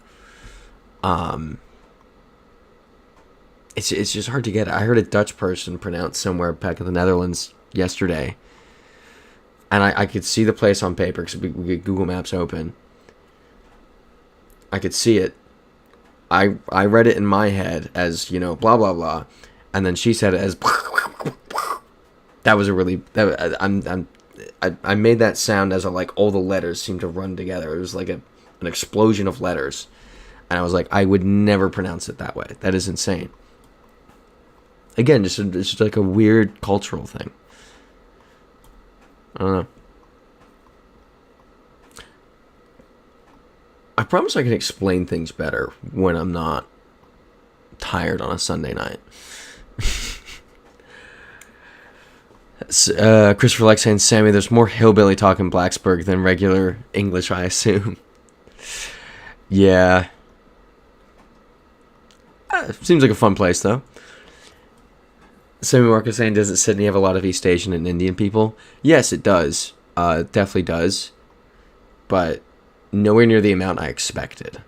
it's just hard to get it. I heard a Dutch person pronounce somewhere back in the Netherlands yesterday, and I could see the place on paper because we get Google Maps open. I could see it. I read it in my head as, you know, blah blah blah, and then she said it as. That was a really. I made that sound as a, like all the letters seemed to run together. It was like an explosion of letters, and I was like, I would never pronounce it that way. That is insane. Again, just like a weird cultural thing. I don't know. I promise I can explain things better when I'm not tired on a Sunday night. Christopher Lex saying, Sammy, there's more hillbilly talk in Blacksburg than regular English, I assume. Yeah. Seems like a fun place, though. Sammy Marcus saying, doesn't Sydney have a lot of East Asian and Indian people? Yes, it does. It definitely does. But nowhere near the amount I expected.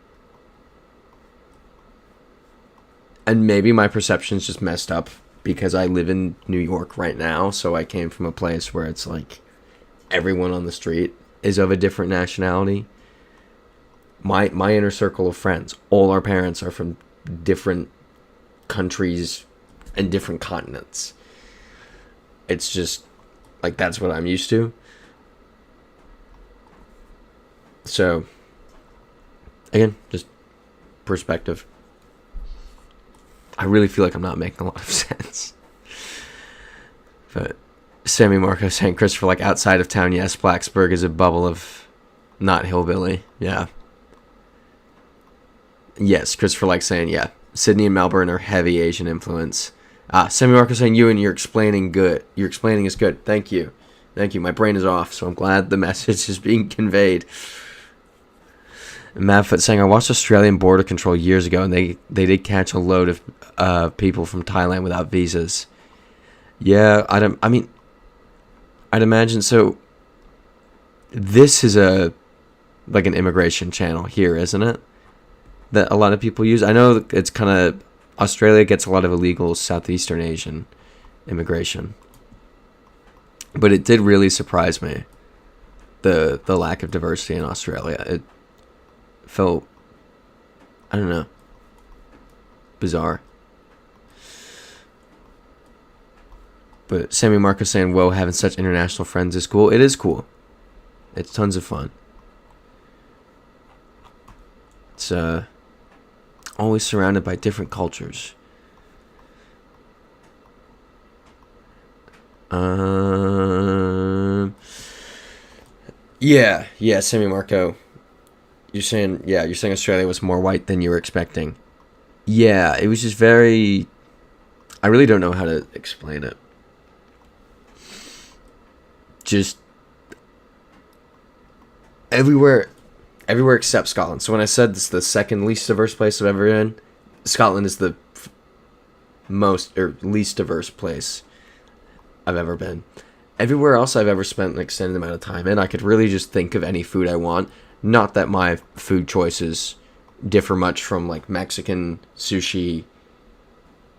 And maybe my perception's just messed up because I live in New York right now, so I came from a place where it's like everyone on the street is of a different nationality. My inner circle of friends, all our parents are from different countries and different continents. It's just like that's what I'm used to. So again, just perspective. I really feel like I'm not making a lot of sense. But Sammy Marco saying, Christopher, like outside of town, yes, Blacksburg is a bubble of not hillbilly. Yeah. Yes, Christopher like saying, yeah, Sydney and Melbourne are heavy Asian influence. Sammy Marco saying, Ewan, you're explaining good. Your explaining is good. Thank you. Thank you. My brain is off, so I'm glad the message is being conveyed. Madfoot saying, I watched Australian border control years ago, and they did catch a load of people from Thailand without visas. Yeah, I'd imagine. So this is like an immigration channel here, isn't it? That a lot of people use. I know it's kind of, Australia gets a lot of illegal Southeastern Asian immigration, but it did really surprise me, the lack of diversity in Australia. It felt, I don't know, bizarre. But Sammy Marcos saying, whoa, having such international friends is cool. It is cool. It's tons of fun. It's always surrounded by different cultures. Um. Yeah, Sammy Marco. You're saying Australia was more white than you were expecting. Yeah, it was just very. I really don't know how to explain it. Just everywhere except Scotland. So when I said it's the second least diverse place I've ever been, Scotland is the most or least diverse place I've ever been. Everywhere else I've ever spent an extended amount of time in, I could really just think of any food I want. Not that my food choices differ much from like Mexican sushi.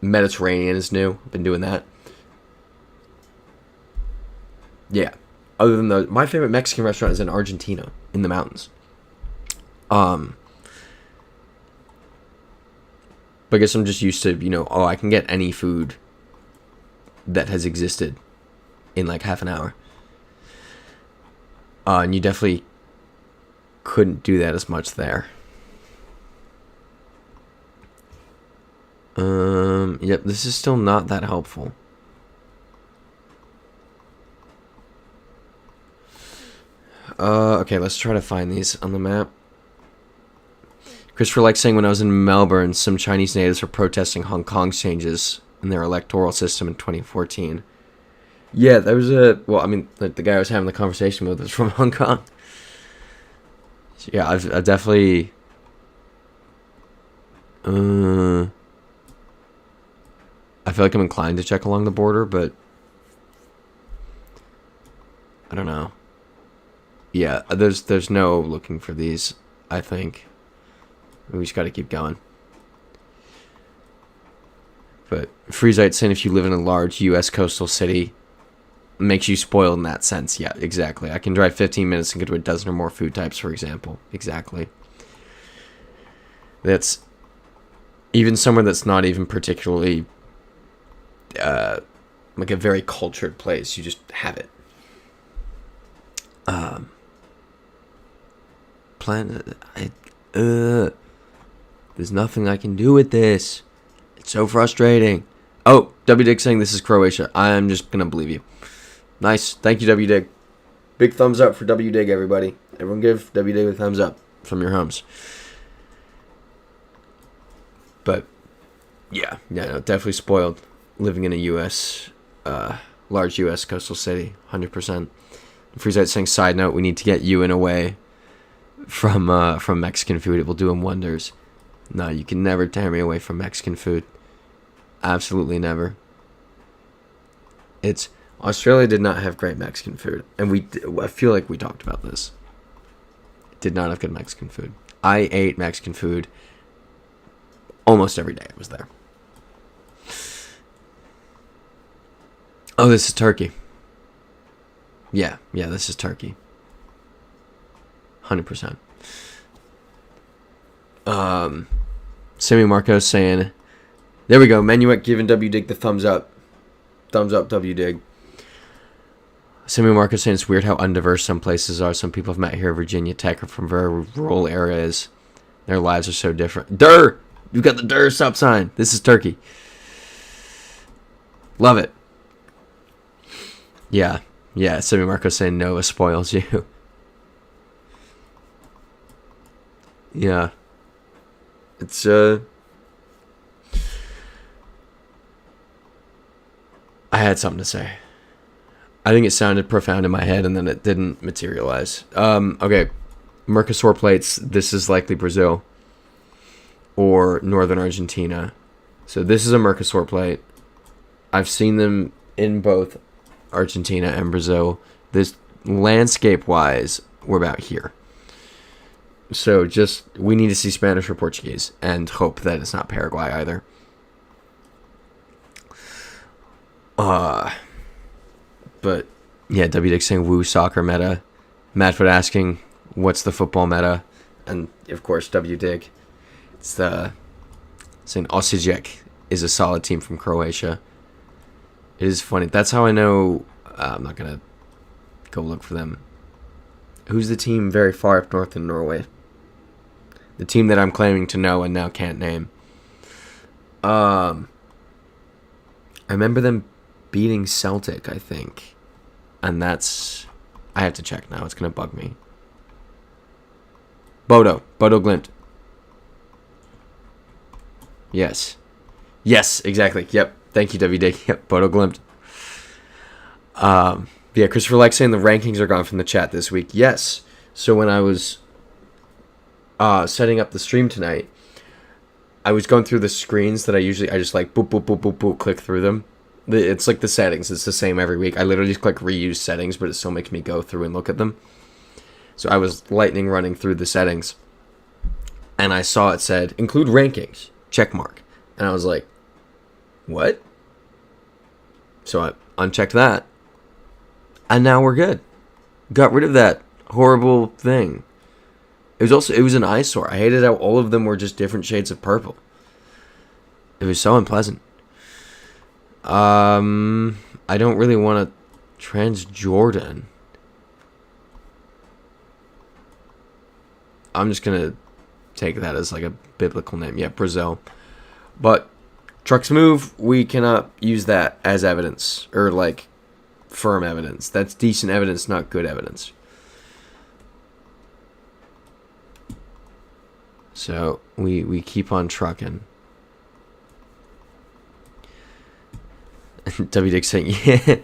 Mediterranean is new. I've been doing that. Yeah. Other than those, my favorite Mexican restaurant is in Argentina, in the mountains. But I guess I'm just used to, I can get any food that has existed in like half an hour. And you definitely couldn't do that as much there. Yep, this is still not that helpful. Okay, let's try to find these on the map. Christopher likes saying when I was in Melbourne, some Chinese natives were protesting Hong Kong's changes in their electoral system in 2014. Yeah, there was the guy I was having the conversation with was from Hong Kong. So yeah, I've definitely... I feel like I'm inclined to check along the border, but... I don't know. Yeah, there's no looking for these, I think. We just gotta keep going. But Freezite saying if you live in a large U.S. coastal city, makes you spoiled in that sense. Yeah, exactly. I can drive 15 minutes and go to a dozen or more food types, for example. Exactly. That's even somewhere that's not even particularly like a very cultured place. You just have it. There's nothing I can do with this. It's so frustrating. Oh, W Dig saying this is Croatia. I'm just gonna believe you. Nice. Thank you, W Dig. Big thumbs up for W Dig, everybody. Everyone give W Dig a thumbs up from your homes. But yeah, no, definitely spoiled living in a U.S. Large U.S. coastal city. 100%. Freezite saying, side note, we need to get Ewannnawe from Mexican food. It will do him wonders. No, you can never tear me away from Mexican food. Absolutely never. Australia did not have great Mexican food, and I feel like we talked about this. It did not have good Mexican food. I ate Mexican food almost every day I was there. Oh, this is Turkey. Yeah, this is Turkey. 100%. Sammy Marcos saying, there we go, Menuet giving W Dig the thumbs up. Thumbs up, W Dig. Sammy Marcos saying it's weird how undiverse some places are. Some people I've met here at Virginia Tech are from very rural areas. Their lives are so different. Durr! You've got the Durr stop sign. This is Turkey. Love it. Yeah, Sammy Marcos saying Nova spoils you. Yeah. It's, I had something to say. I think it sounded profound in my head, and then it didn't materialize. Okay. Mercosur plates. This is likely Brazil or northern Argentina. So this is a Mercosur plate. I've seen them in both Argentina and Brazil. This landscape-wise, we're about here. So we need to see Spanish or Portuguese and hope that it's not Paraguay either. But yeah, W Dick saying woo soccer meta. Madfoot asking what's the football meta, and of course W Dig. It's saying Osijek is a solid team from Croatia. It is funny. That's how I know. I'm not gonna go look for them. Who's the team very far up north in Norway? The team that I'm claiming to know and now can't name. I remember them beating Celtic, I think. And that's... I have to check now. It's going to bug me. Bodo Glimt. Yes. Yes, exactly. Yep. Thank you, WD. Yep, Bodo Glimt. Yeah, Christopher likes saying the rankings are gone from the chat this week. Yes. So when I was setting up the stream tonight, I was going through the screens that I just like boop, boop, boop, boop, boop, click through them. It's like the settings. It's the same every week. I literally just click reuse settings, but it still makes me go through and look at them. So I was lightning running through the settings, and I saw it said, include rankings, check mark. And I was like, what? So I unchecked that, and now we're good. Got rid of that horrible thing. It was an eyesore. I hated how all of them were just different shades of purple. It was so unpleasant. I don't really want to Transjordan. I'm just going to take that as like a biblical name. Yeah, Brazil. But trucks move, we cannot use that as evidence, or like firm evidence. That's decent evidence, not good evidence. So we keep on trucking. W Dick saying, yeah,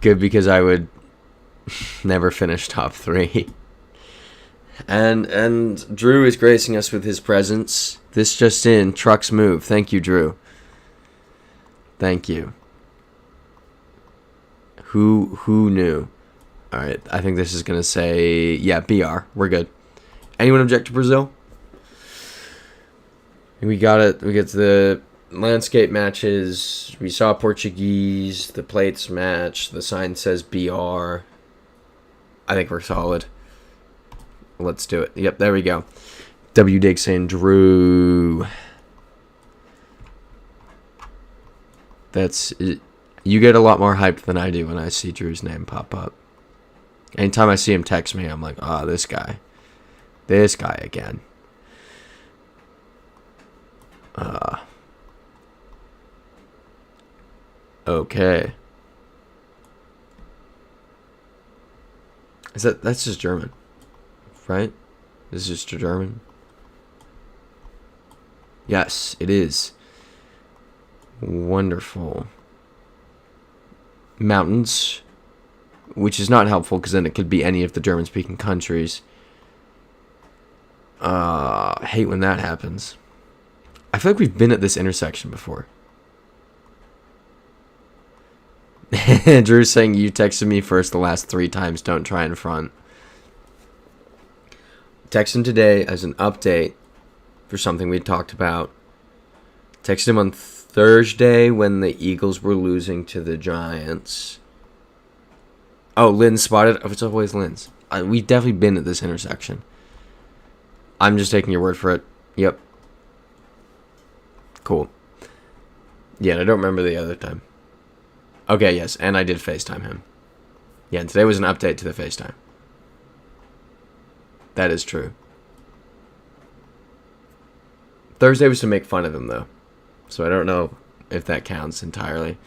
good, because I would never finish top 3. And Drew is gracing us with his presence. This just in, trucks move. Thank you, Drew. Thank you. Who knew? All right, I think this is gonna say, yeah, BR. We're good. Anyone object to Brazil? We got it. We get to the landscape matches. We saw Portuguese. The plates match. The sign says BR. I think we're solid. Let's do it. Yep, there we go. W Dig saying Drew. That's it. You get a lot more hyped than I do when I see Drew's name pop up. Anytime I see him text me, I'm like, oh, this guy. This guy again. Okay. That's just German, right? This is just German. Yes, it is. Wonderful. Mountains, which is not helpful because then it could be any of the German-speaking countries. Hate when that happens. I feel like we've been at this intersection before. Drew's saying you texted me first the last 3 times. Don't try in front. Text him today as an update for something we talked about. Texted him on Thursday when the Eagles were losing to the Giants. Oh, Lynn spotted. Oh, it's always Lynn's. We've definitely been at this intersection. I'm just taking your word for it. Yep. Cool. Yeah, I don't remember the other time. Okay, yes, and I did FaceTime him. Yeah, and today was an update to the FaceTime. That is true. Thursday was to make fun of him, though. So I don't know if that counts entirely.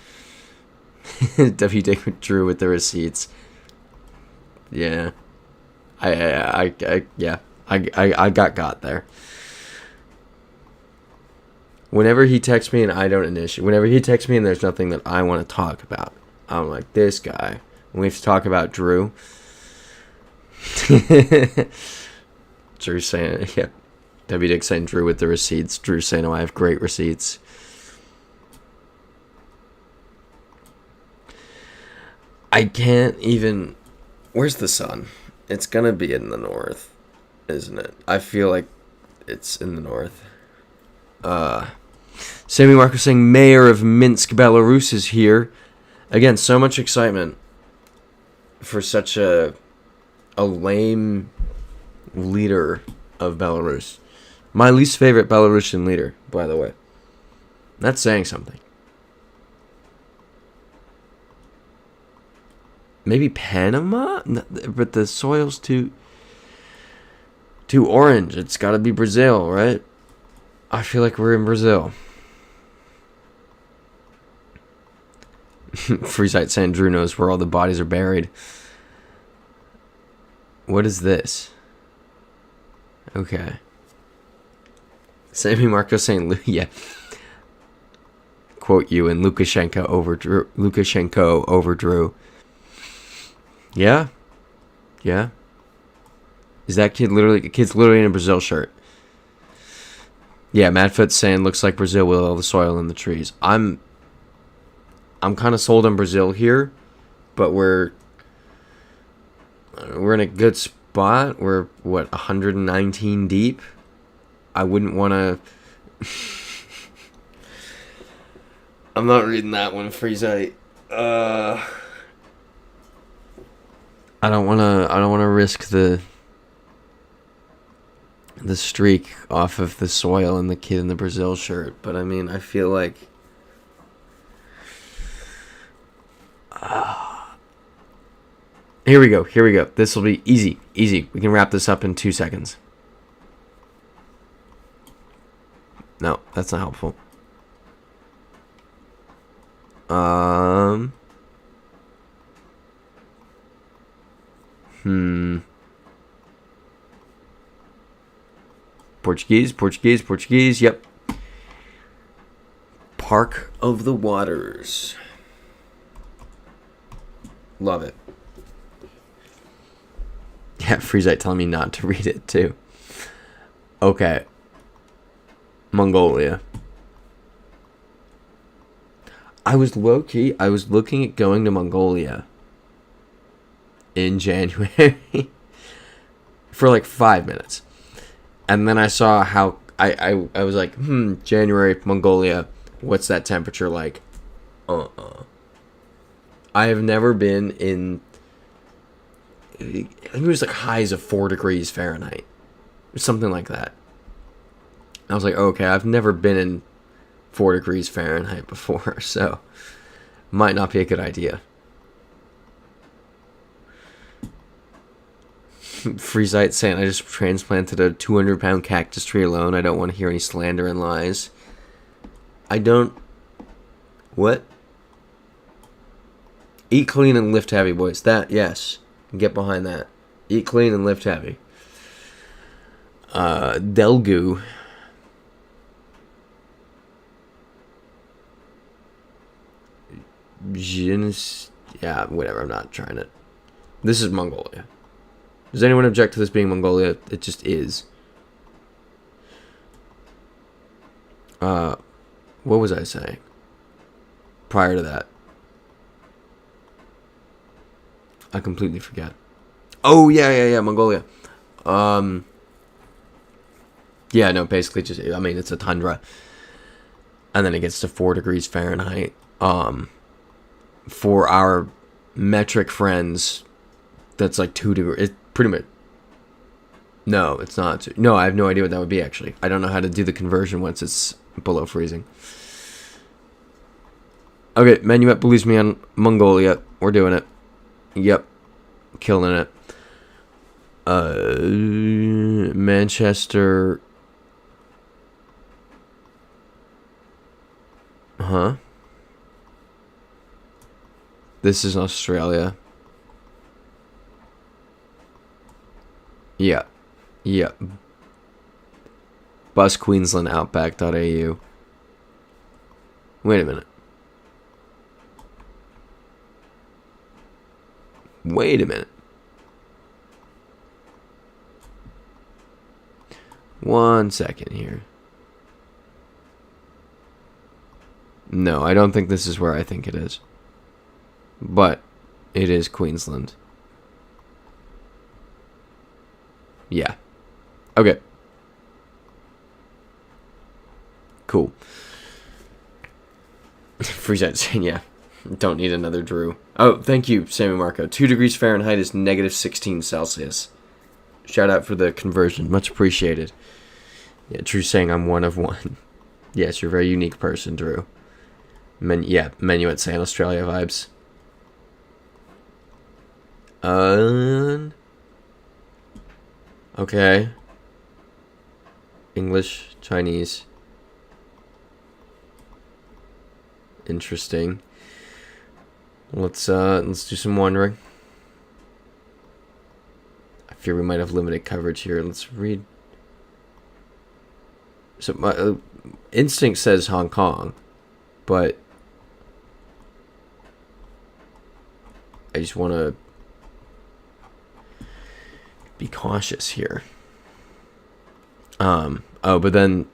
W. Dick Drew with the receipts. Yeah. I got there. Whenever he texts me and I don't initiate, whenever he texts me and there's nothing that I want to talk about, I'm like, this guy. When we have to talk about Drew. Drew saying, yeah. W. Dick saying Drew with the receipts. Drew saying, oh, I have great receipts. I can't even... Where's the sun? It's going to be in the north, isn't it? I feel like it's in the north. Sammy Marcos saying Mayor of Minsk, Belarus is here. Again, so much excitement for such a lame leader of Belarus. My least favorite Belarusian leader, by the way. That's saying something. Maybe Panama? But the soil's too orange. It's got to be Brazil, right? I feel like we're in Brazil. Freezite saying Drew knows where all the bodies are buried. What is this? Okay. Sammy Marco saying, yeah. Quote you and Lukashenko overdrew. Yeah. Yeah. Is that kid literally... The kid's literally in a Brazil shirt. Yeah, Madfoot's saying, looks like Brazil with all the soil and the trees. I'm kind of sold on Brazil here, but we're in a good spot. We're, what, 119 deep? I wouldn't want to... I'm not reading that one, Freezite. I don't want to risk the streak off of the soil and the kid in the Brazil shirt, but I mean, I feel like here we go. This will be easy. We can wrap this up in 2 seconds. No, that's not helpful. Portuguese, yep. Park of the Waters. Love it. Yeah, Freezite telling me not to read it too. Okay. Mongolia. I was low-key, I was looking at going to Mongolia in January for like 5 minutes. And then I saw how I was like, January, Mongolia, what's that temperature like? I have never been in, I think it was like highs of 4 degrees Fahrenheit. Something like that. I was like, okay, I've never been in 4 degrees Fahrenheit before, so might not be a good idea. Freezite saying, I just transplanted a 200-pound cactus tree alone. I don't want to hear any slander and lies. I don't... What? Eat clean and lift heavy, boys. That, yes. Get behind that. Eat clean and lift heavy. Delgu. Yeah, whatever. I'm not trying it. This is Mongolia. Does anyone object to this being Mongolia? It just is. What was I saying? Prior to that. I completely forget. Oh, yeah, Mongolia. Yeah, no, basically just, I mean, it's a tundra. And then it gets to 4 degrees Fahrenheit. For our metric friends, that's like 2 degrees. It pretty much. No, it's not. No, I have no idea what that would be, actually. I don't know how to do the conversion once it's below freezing. Okay, Menuet believes me on Mongolia. We're doing it. Yep. Killing it. Manchester. Huh? This is Australia. Yeah. Yeah. Bus Queensland Outback.au. Wait a minute. Wait a minute. One second here. No, I don't think this is where I think it is. But it is Queensland. Yeah. Okay. Cool. Freezite saying, yeah. Don't need another Drew. Oh, thank you, Sammy Marco. 2 degrees Fahrenheit is negative 16 Celsius. Shout out for the conversion. Much appreciated. Yeah, Drew saying I'm one of one. Yes, you're a very unique person, Drew. Menuet saying Australia vibes. Okay. English, Chinese. Interesting. Let's do some wondering. I fear we might have limited coverage here. Let's read. So my instinct says Hong Kong, but I just want to be cautious here. Oh, but then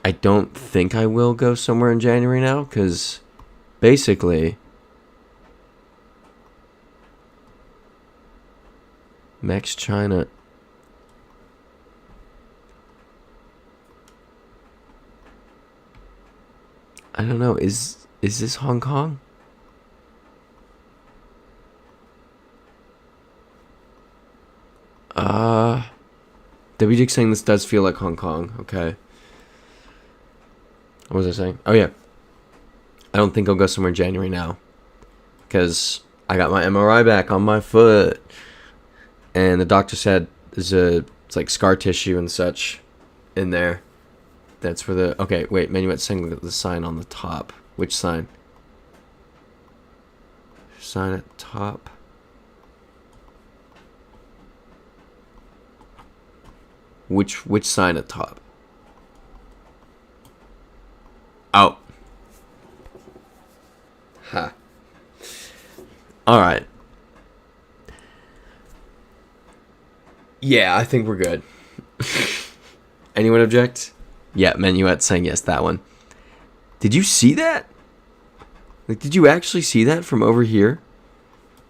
I don't think I will go somewhere in January now, because basically Max China. I don't know. Is this Hong Kong? WJ's saying this does feel like Hong Kong. Okay. What was I saying? Oh yeah. I don't think I'll go somewhere in January now, because I got my MRI back on my foot, and the doctor said it's like scar tissue and such in there. That's for the... Okay, wait. Menuet's saying the sign on the top. Which sign? Sign at top. Which sign at top? Oh. Ha. Alright. Yeah, I think we're good. Anyone object? Yeah, Menuet saying yes, that one. Did you see that? Like, did you actually see that from over here?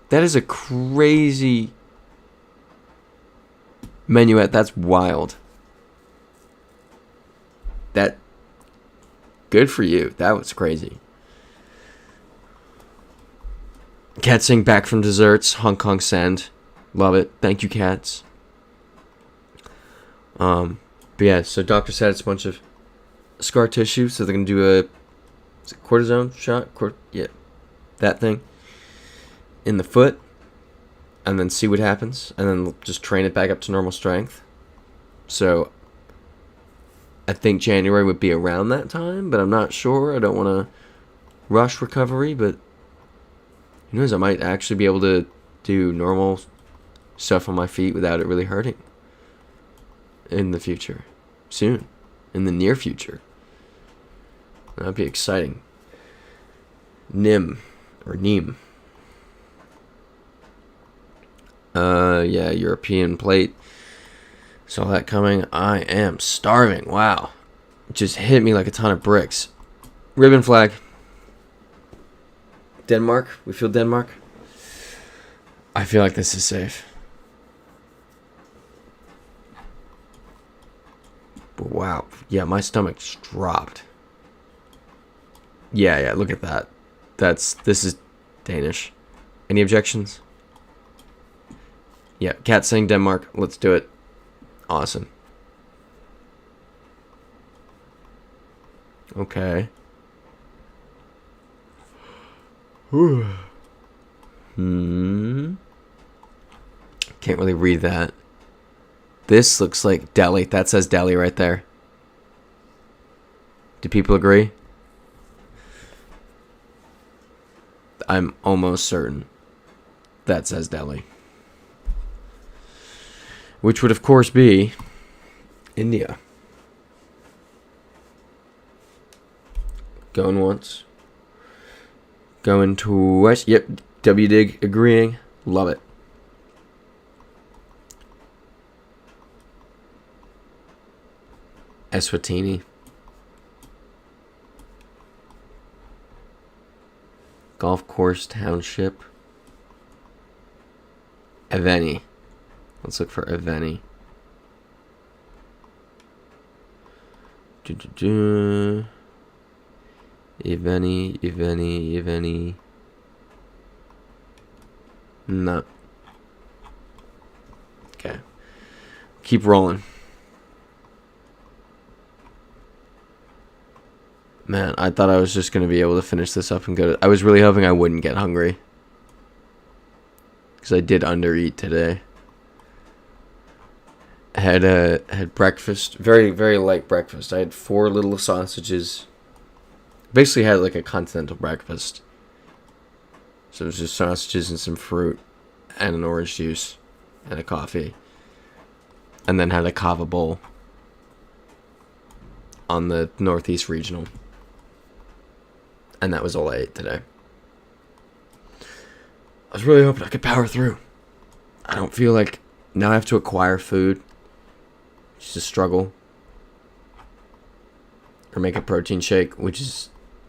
That is a crazy... Menuet, that's wild. That... Good for you. That was crazy. Cat saying back from desserts. Hong Kong send. Love it. Thank you, cats. But yeah, so doctor said it's a bunch of scar tissue, so they're gonna do a cortisone shot. Yeah, that thing in the foot, and then see what happens, and then just train it back up to normal strength. So I think January would be around that time, but I'm not sure. I don't want to rush recovery, but who knows? I might actually be able to do normal stuff on my feet without it really hurting in the future. Soon. In the near future. That'd be exciting. Nim. Or Neem. Yeah, European plate. Saw that coming. I am starving. Wow. It just hit me like a ton of bricks. Ribbon flag. Denmark. We feel Denmark. I feel like this is safe. But wow. Yeah, my stomach's dropped. Yeah, look at that. This is Danish. Any objections? Yeah, cat saying Denmark. Let's do it. Awesome. Okay. Can't really read that. This looks like Delhi. That says Delhi right there. Do people agree? I'm almost certain that says Delhi. Which would, of course, be India. Going once. Going twice. Yep. WDig agreeing. Love it. Eswatini. Golf course township. Ewannnawe. Let's look for Ewannnawe. Ewannnawe. No. Okay. Keep rolling. Man, I thought I was just going to be able to finish this up and go to... I was really hoping I wouldn't get hungry. Because I did undereat today. Had breakfast. Very, very light breakfast. I had 4 little sausages. Basically had like a continental breakfast. So it was just sausages and some fruit and an orange juice and a coffee. And then had a kava bowl on the Northeast Regional. And that was all I ate today. I was really hoping I could power through. I don't feel like now I have to acquire food. It's a struggle. Or make a protein shake, which is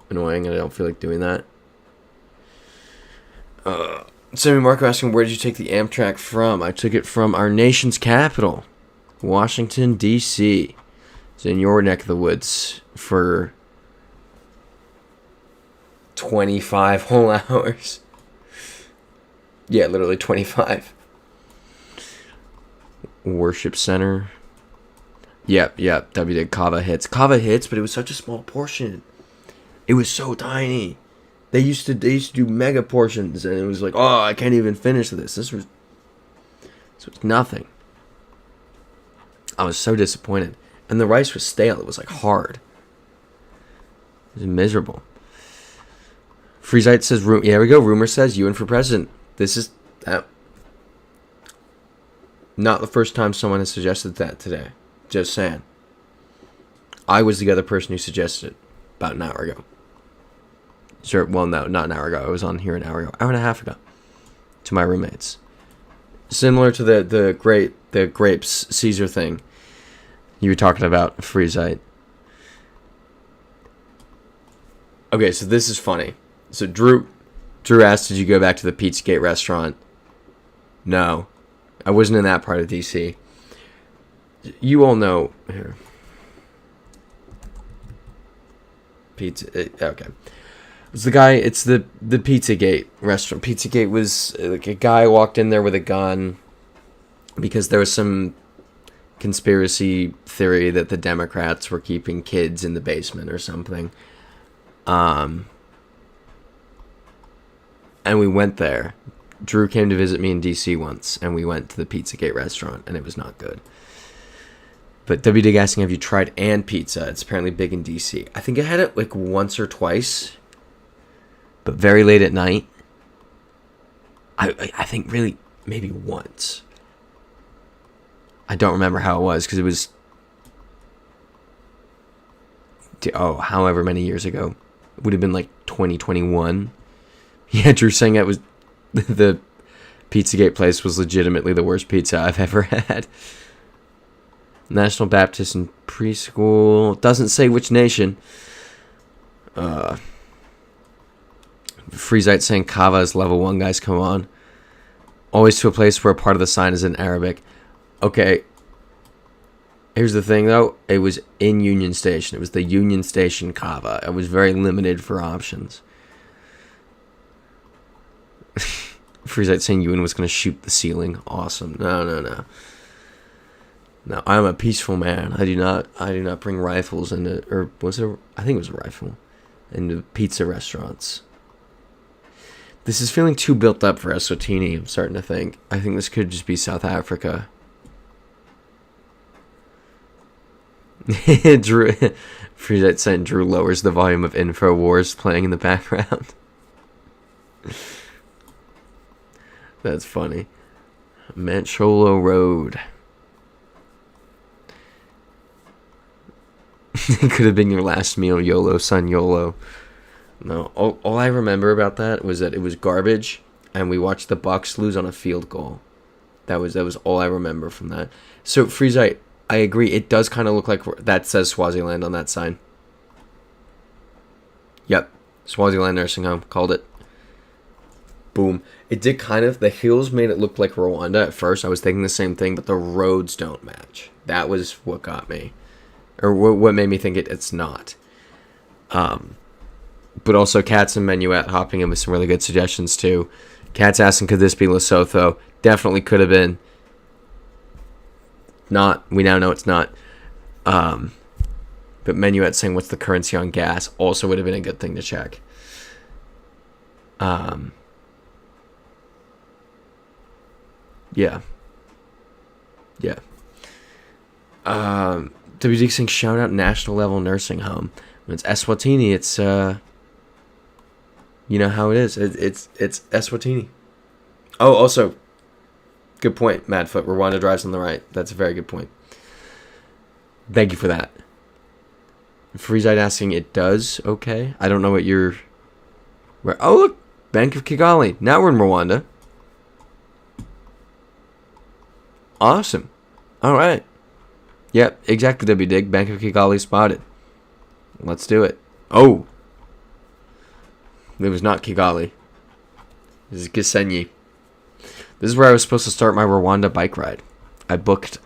annoying, and I don't feel like doing that. Sammy Marco asking, where did you take the Amtrak from? I took it from our nation's capital, Washington, D.C. It's in your neck of the woods for 25 whole hours. Yeah, literally 25. Worship Center. Yep. W did Kava hits. Kava hits, but it was such a small portion. It was so tiny. They used to do mega portions, and it was like, oh, I can't even finish this. This was nothing. I was so disappointed. And the rice was stale. It was like hard. It was miserable. Freezite says, here we go. Rumor says, Ewan for president. This is not the first time someone has suggested that today. Just saying. I was the other person who suggested it about an hour ago. Sure, well, no, not an hour ago. I was on here an hour and a half ago. To my roommates. Similar to the grapes Caesar thing you were talking about, Freezite. Okay, so this is funny. So Drew asked, did you go back to the Pizzagate restaurant? No. I wasn't in that part of DC. You all know here. Pizza. Okay. It's the guy. It's the Pizzagate restaurant. Pizzagate was like a guy walked in there with a gun because there was some conspiracy theory that the Democrats were keeping kids in the basement or something. And we went there. Drew came to visit me in DC once, and we went to the Pizzagate restaurant, and it was not good. But WD asking, have you tried And Pizza? It's apparently big in DC. I think I had it like once or twice, but very late at night. I think really maybe once. I don't remember how it was because it was however many years ago. It would have been like 2021. Yeah, Drew saying it was the Pizzagate place was legitimately the worst pizza I've ever had. National Baptist and Preschool. Doesn't say which nation. Freezite saying Kava is level 1, guys, come on. Always to a place where a part of the sign is in Arabic. Okay. Here's the thing, though. It was in Union Station. It was the Union Station Kava. It was very limited for options. Freezite saying Ewan was going to shoot the ceiling. Awesome. No. No, I'm a peaceful man. I do not bring rifles into, or was it? I think it was a rifle, into pizza restaurants. This is feeling too built up for Eswatini. I'm starting to think. I think this could just be South Africa. Drew, Freezite saying Drew lowers the volume of InfoWars playing in the background. That's funny. Mancholo Road. It could have been your last meal, YOLO, son, YOLO. No, all I remember about that was that it was garbage, and we watched the Bucks lose on a field goal. That was all I remember from that. So, Freezite, I agree. It does kind of look like that says Swaziland on that sign. Yep, Swaziland Nursing Home. Called it. Boom. It did kind of, the hills made it look like Rwanda at first. I was thinking the same thing, but the roads don't match. That was what got me. Or what made me think it's not. But also Katz and Menuet hopping in with some really good suggestions too. Katz asking, could this be Lesotho? Definitely could have been. Not. We now know it's not. But Menuet saying, what's the currency on gas? Also would have been a good thing to check. Yeah. WD saying, shout out national level nursing home. When it's Eswatini, it's You know how it is. It's Eswatini. Oh, also, good point, Madfoot. Rwanda drives on the right. That's a very good point. Thank you for that. Freezite asking, it does? Okay. I don't know what you're... Oh, look! Bank of Kigali. Now we're in Rwanda. Awesome. Alright. Yep, exactly, W. Dig. Bank of Kigali spotted. Let's do it. Oh! It was not Kigali. This is Gisenyi. This is where I was supposed to start my Rwanda bike ride. I booked,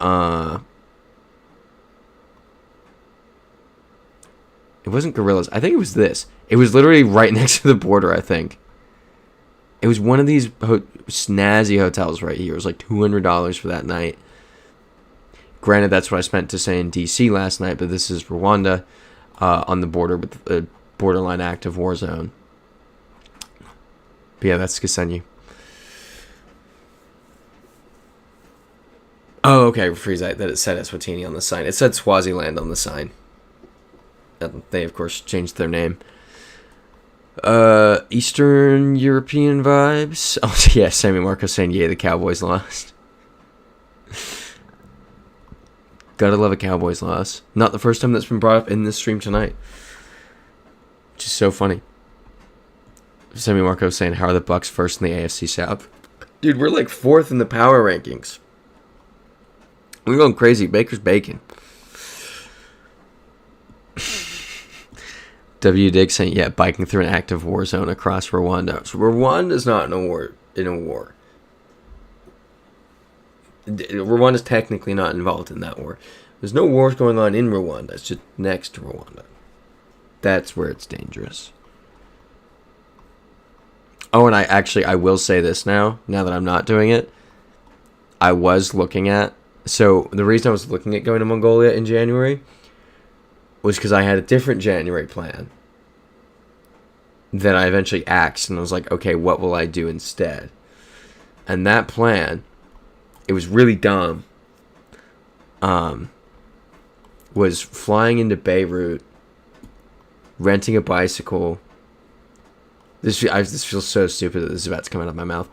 it wasn't Gorillas. I think it was this. It was literally right next to the border, I think. It was one of these snazzy hotels right here. It was like $200 for that night. Granted, that's what I spent to stay in D.C. last night, but this is Rwanda on the border with a borderline active war zone. But yeah, that's Gisenyi. Oh, okay, Freezite, that it said Eswatini on the sign. It said Swaziland on the sign. They, of course, changed their name. Eastern European vibes. Oh, yeah, Sammy Marco saying, yeah, the Cowboys lost. Gotta love a Cowboys loss. Not the first time that's been brought up in this stream tonight. Which is so funny. Sammy Marco saying, how are the Bucks first in the AFC South? Dude, we're like 4th in the power rankings. We're going crazy. Baker's bacon. W. Dig saying, yeah, biking through an active war zone across Rwanda. So Rwanda's not in a war. Rwanda's technically not involved in that war. There's no wars going on in Rwanda. It's just next to Rwanda. That's where it's dangerous. Oh, and I will say this now that I'm not doing it. I was looking at... So, the reason I was looking at going to Mongolia in January was because I had a different January plan that I eventually axed, and I was like, okay, what will I do instead? And that plan, it was really dumb, was flying into Beirut, renting a bicycle. This feels so stupid that this is about to come out of my mouth.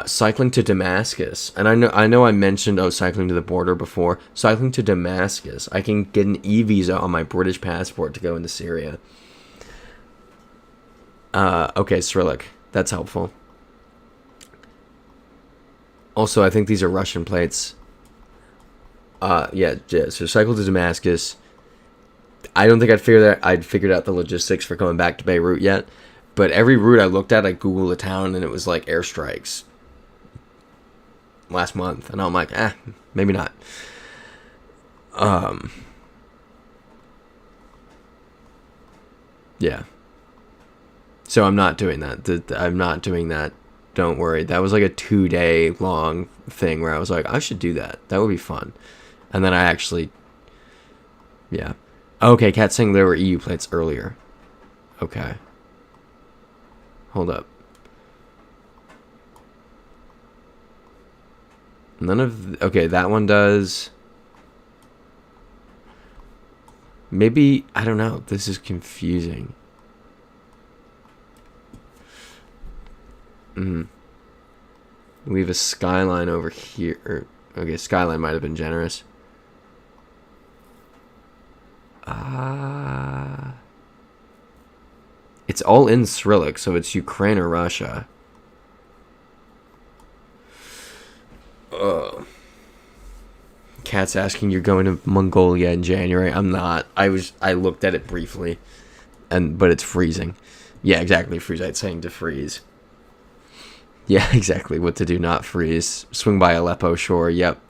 Cycling to Damascus, and I know I mentioned cycling to the border before. Cycling to Damascus, I can get an e-visa on my British passport to go into Syria. Okay, Cyrillic, that's helpful. Also, I think these are Russian plates. Yeah. So cycle to Damascus. I don't think I'd figured out the logistics for going back to Beirut yet. But every route I looked at, I Googled the town, and it was like airstrikes last month, and I'm like, maybe not. Yeah. So I'm not doing that. I'm not doing that. Don't worry. That was like a 2-day long thing where I was like, I should do that. That would be fun. And then I actually, yeah. Okay, Kat saying there were EU plates earlier. Okay. Hold up. Okay, that one does. Maybe, I don't know. This is confusing. We have a skyline over here. Okay, skyline might have been generous. It's all in Cyrillic, so it's Ukraine or Russia. Cat's asking, you're going to Mongolia in January. I'm not. I looked at it briefly, but it's freezing. Yeah, exactly. Freezite saying to freeze. Yeah, exactly. What to do, not freeze. Swing by Aleppo shore. Yep.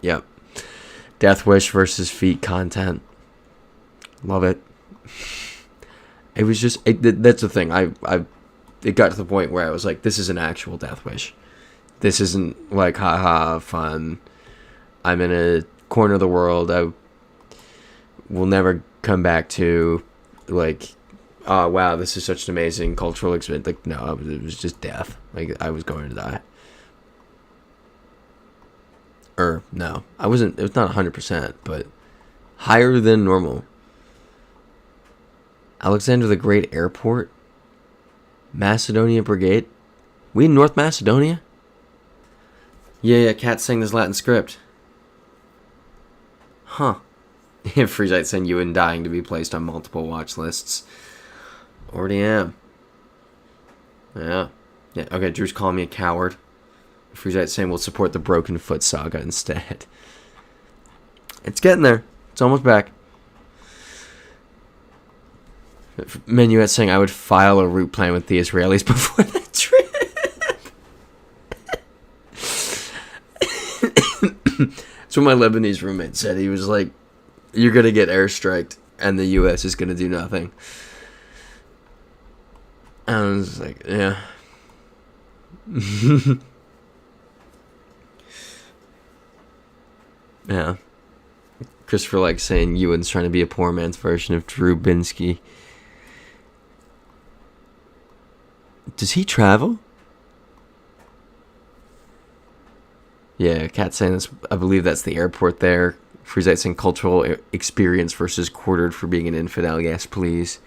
Death Wish versus Feet content. Love it. It was just... that's the thing. It got to the point where I was like, this is an actual Death Wish. This isn't like, haha, fun. I'm in a corner of the world I will never come back to. Like, oh, wow, this is such an amazing cultural experience. Like, no, it was just death. Like, I was going to die. No. I wasn't... It was not 100%, but higher than normal. Alexander the Great Airport? Macedonia Brigade? We in North Macedonia? Yeah, Cat's saying this Latin script. Huh. Freezite saying you and dying to be placed on multiple watch lists. Already am. Yeah. Okay, Drew's calling me a coward. Freezite saying we'll support the Broken Foot saga instead. It's getting there. It's almost back. Menuet saying I would file a route plan with the Israelis before the trip. That's what my Lebanese roommate said. He was like, you're going to get airstriked and the U.S. is going to do nothing. I was like, yeah. Yeah. Christopher likes saying Ewan's trying to be a poor man's version of Drew Binsky. Does he travel? Yeah, Cat saying this. I believe that's the airport there. Freezite saying cultural experience versus quartered for being an infidel. Yes, please.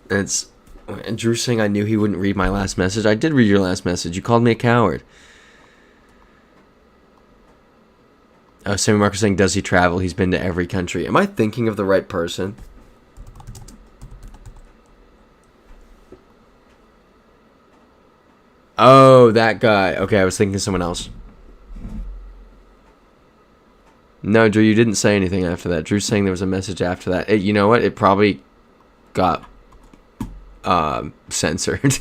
And Drew saying I knew he wouldn't read my last message. I did read your last message. You called me a coward. Sammy Marcus saying, does he travel? He's been to every country. Am I thinking of the right person? Oh, that guy. Okay, I was thinking of someone else. No, Drew, you didn't say anything after that. Drew's saying there was a message after that. You know what? It probably got censored.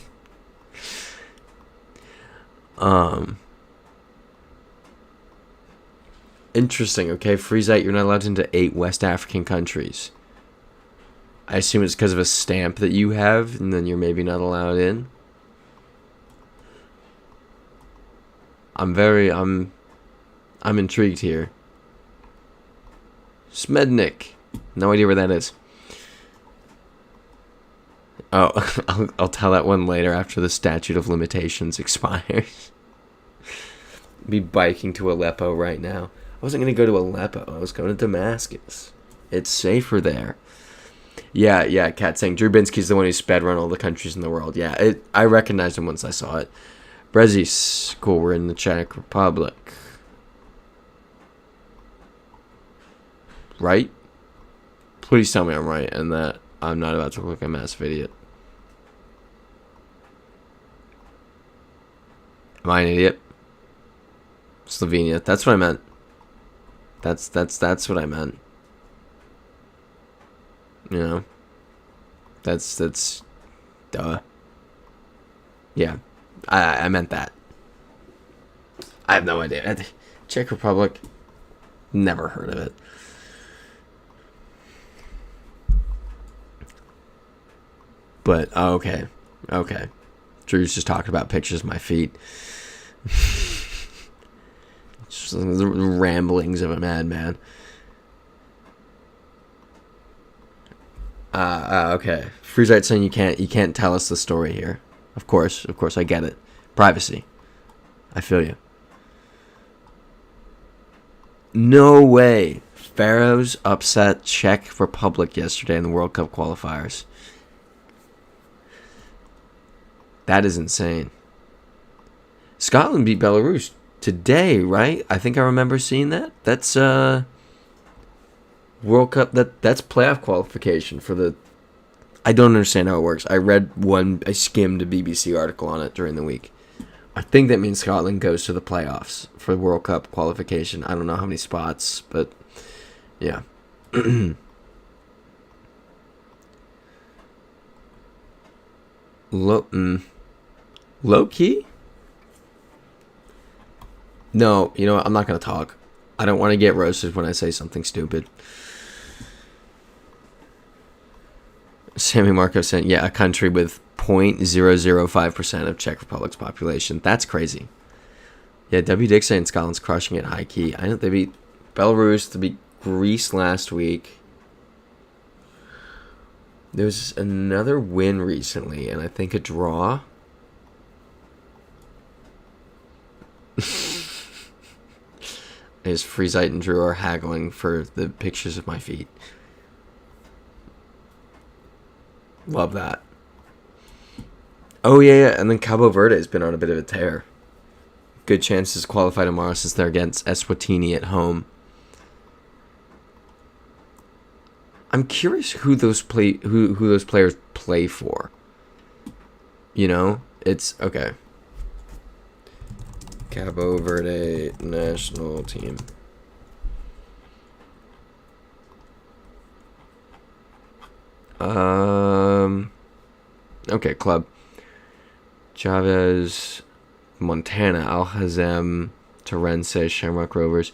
Interesting. Okay, Freezite, you're not allowed into 8 West African countries. I assume it's because of a stamp that you have, and then you're maybe not allowed in. I'm intrigued here. Smednik. No idea where that is. Oh, I'll tell that one later after the statute of limitations expires. Be biking to Aleppo right now. I wasn't going to go to Aleppo. I was going to Damascus. It's safer there. Yeah, Kat saying Drew Binsky's the one who sped run all the countries in the world. Yeah, I recognized him once I saw it. Brezis, cool, we're in the Czech Republic. Right? Please tell me I'm right and that I'm not about to look like a massive idiot. Am I an idiot? Slovenia. That's what I meant. That's what I meant. You know? That's duh. Yeah. I meant that. I have no idea. Czech Republic. Never heard of it. But, okay. Drew's just talking about pictures of my feet. Just the ramblings of a madman. Okay. Freezite saying you can't tell us the story here. Of course, I get it. Privacy. I feel you. No way. Pharaohs upset Czech Republic yesterday in the World Cup qualifiers. That is insane. Scotland beat Belarus today, right? I think I remember seeing that. That's World Cup. That's playoff qualification for the. I don't understand how it works. I skimmed a BBC article on it during the week. I think that means Scotland goes to the playoffs for the World Cup qualification. I don't know how many spots, but yeah. Low key? No, you know what? I'm not going to talk. I don't want to get roasted when I say something stupid. Sammy Marco saying, yeah, a country with 0.005% of Czech Republic's population. That's crazy. Yeah, W. Dick saying Scotland's crushing it high key. I know they beat Belarus, they beat Greece last week. There was another win recently, and I think a draw. As Freezite and Drew are haggling for the pictures of my feet. Love that. Oh, yeah. And then Cabo Verde's been on a bit of a tear. Good chances to qualify tomorrow since they're against Eswatini at home. I'm curious who those players play for. You know, it's okay. Cabo Verde national team. Okay, club. Chavez, Montana, Al Hazem, Torrense, Shamrock Rovers.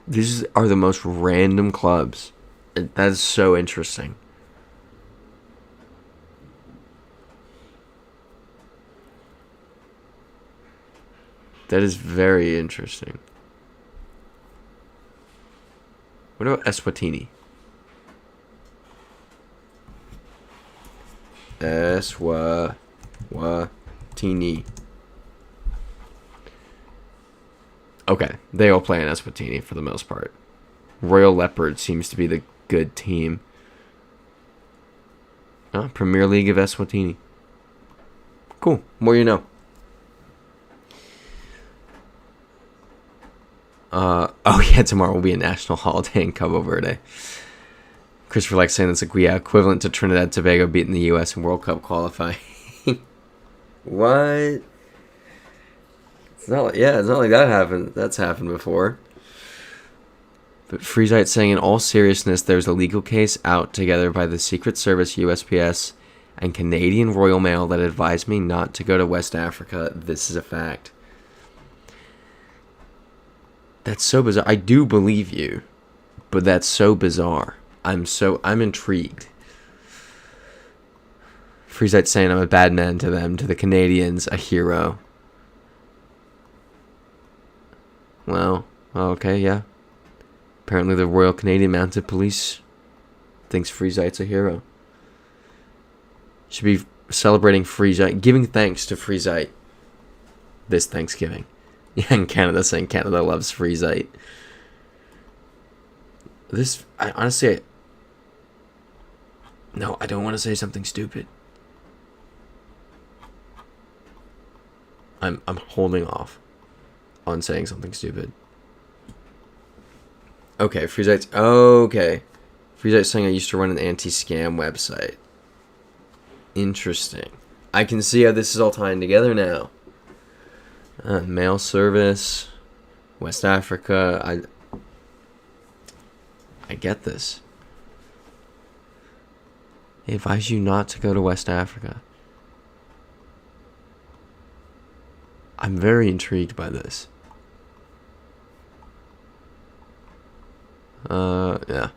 These are the most random clubs. That is so interesting. That is very interesting. What about Eswatini? Eswatini. Okay, they all play in Eswatini for the most part. Royal Leopard seems to be the good team. Premier League of Eswatini. Cool. More you know. Oh yeah, tomorrow will be a national holiday in Cabo Verde. Christopher likes saying that's like equivalent to Trinidad and Tobago beating the U.S. in World Cup qualifying. What? It's not like that happened. That's happened before. But Freezite saying, in all seriousness, there's a legal case out together by the Secret Service, USPS, and Canadian Royal Mail that advised me not to go to West Africa. This is a fact. That's so bizarre. I do believe you, but that's so bizarre. I'm intrigued. Freezite saying I'm a bad man to them, to the Canadians, a hero. Well, okay, yeah. Apparently the Royal Canadian Mounted Police thinks Freezite's a hero. Should be celebrating Freezite, giving thanks to Freezite this Thanksgiving. Yeah, in Canada, saying Canada loves Freezite. I don't want to say something stupid. I'm holding off on saying something stupid. Okay, Freezite's saying I used to run an anti-scam website. Interesting. I can see how this is all tying together now. Mail service, West Africa. I get this. They advise you not to go to West Africa. I'm very intrigued by this. Yeah.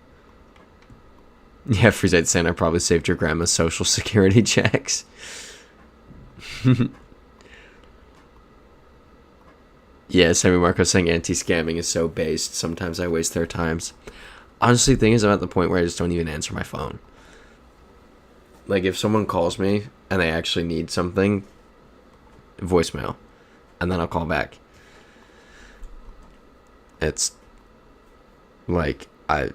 Yeah, Freezite saying I probably saved your grandma's social security checks. Yeah, Sammy Marco saying anti-scamming is so based. Sometimes I waste their times. Honestly, the thing is, I'm at the point where I just don't even answer my phone. Like, if someone calls me and they actually need something, voicemail. And then I'll call back. It's like, at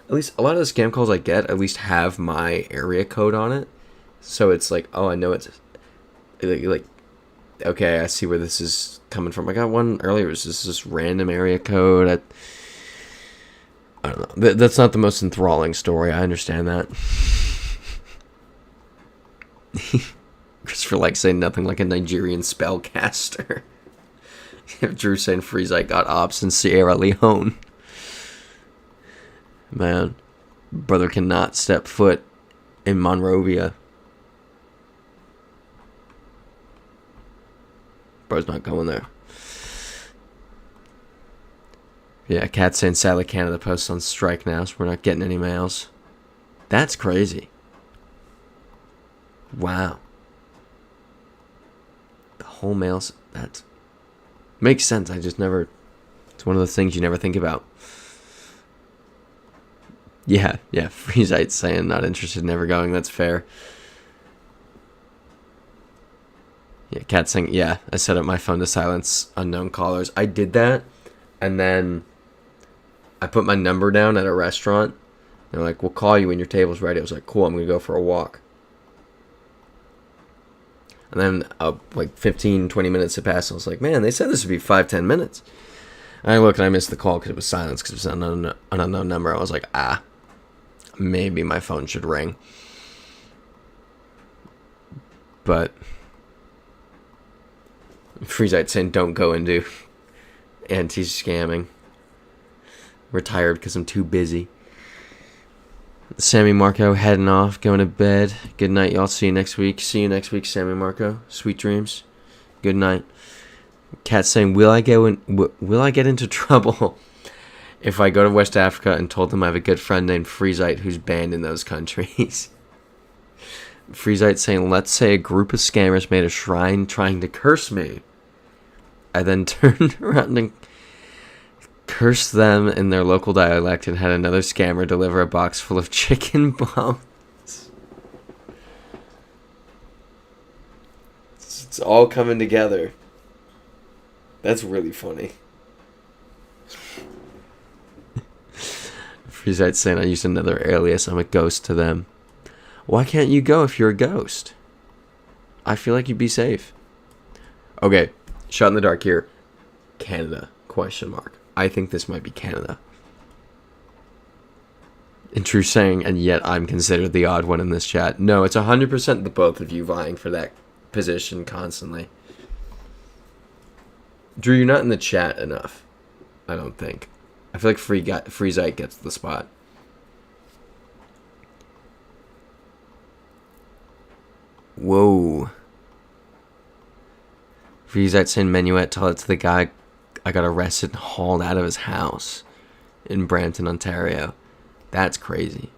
least a lot of the scam calls I get at least have my area code on it. So it's like, oh, I know it's like okay, I see where this is coming from. I got one earlier. It was just this random area code. I don't know. That's not the most enthralling story. I understand that. Christopher likes saying nothing like a Nigerian spellcaster. Drew saying Freezite got ops in Sierra Leone. Man, brother cannot step foot in Monrovia. Bro's not going there. Yeah, Cat saying sadly Canada Post's on strike now, so we're not getting any mails. That's crazy. Wow. The whole mails, that makes sense. I just never, it's one of those things you never think about. Yeah, Freezite saying not interested, never going, that's fair. Yeah, Cat saying, yeah, I set up my phone to silence unknown callers. I did that, and then I put my number down at a restaurant, They're like, we'll call you when your table's ready. I was like, cool, I'm going to go for a walk. And then like 15, 20 minutes had passed. I was like, man, they said this would be 5-10 minutes. And I looked and I missed the call because it was silence because it was an unknown number. I was like, maybe my phone should ring. But Freezite saying don't go into anti-scamming. Retired because I'm too busy. Sammy Marco heading off, going to bed. Good night, y'all. See you next week. See you next week, Sammy Marco. Sweet dreams. Good night. Cat saying, will I get into trouble if I go to West Africa and told them I have a good friend named Freezite who's banned in those countries? Freezite saying, let's say a group of scammers made a shrine trying to curse me. I then turned around and cursed them in their local dialect and had another scammer deliver a box full of chicken bones. It's all coming together. That's really funny. Freezite saying, I used another alias. I'm a ghost to them. Why can't you go if you're a ghost? I feel like you'd be safe. Okay, shot in the dark here. Canada, ? I think this might be Canada. In true saying, and yet I'm considered the odd one in this chat. No, it's 100% the both of you vying for that position constantly. Drew, you're not in the chat enough. I don't think. I feel like Freezite gets the spot. Whoa. Freezite saying Menuet, tell it to the guy I got arrested and hauled out of his house in Brampton, Ontario. That's crazy.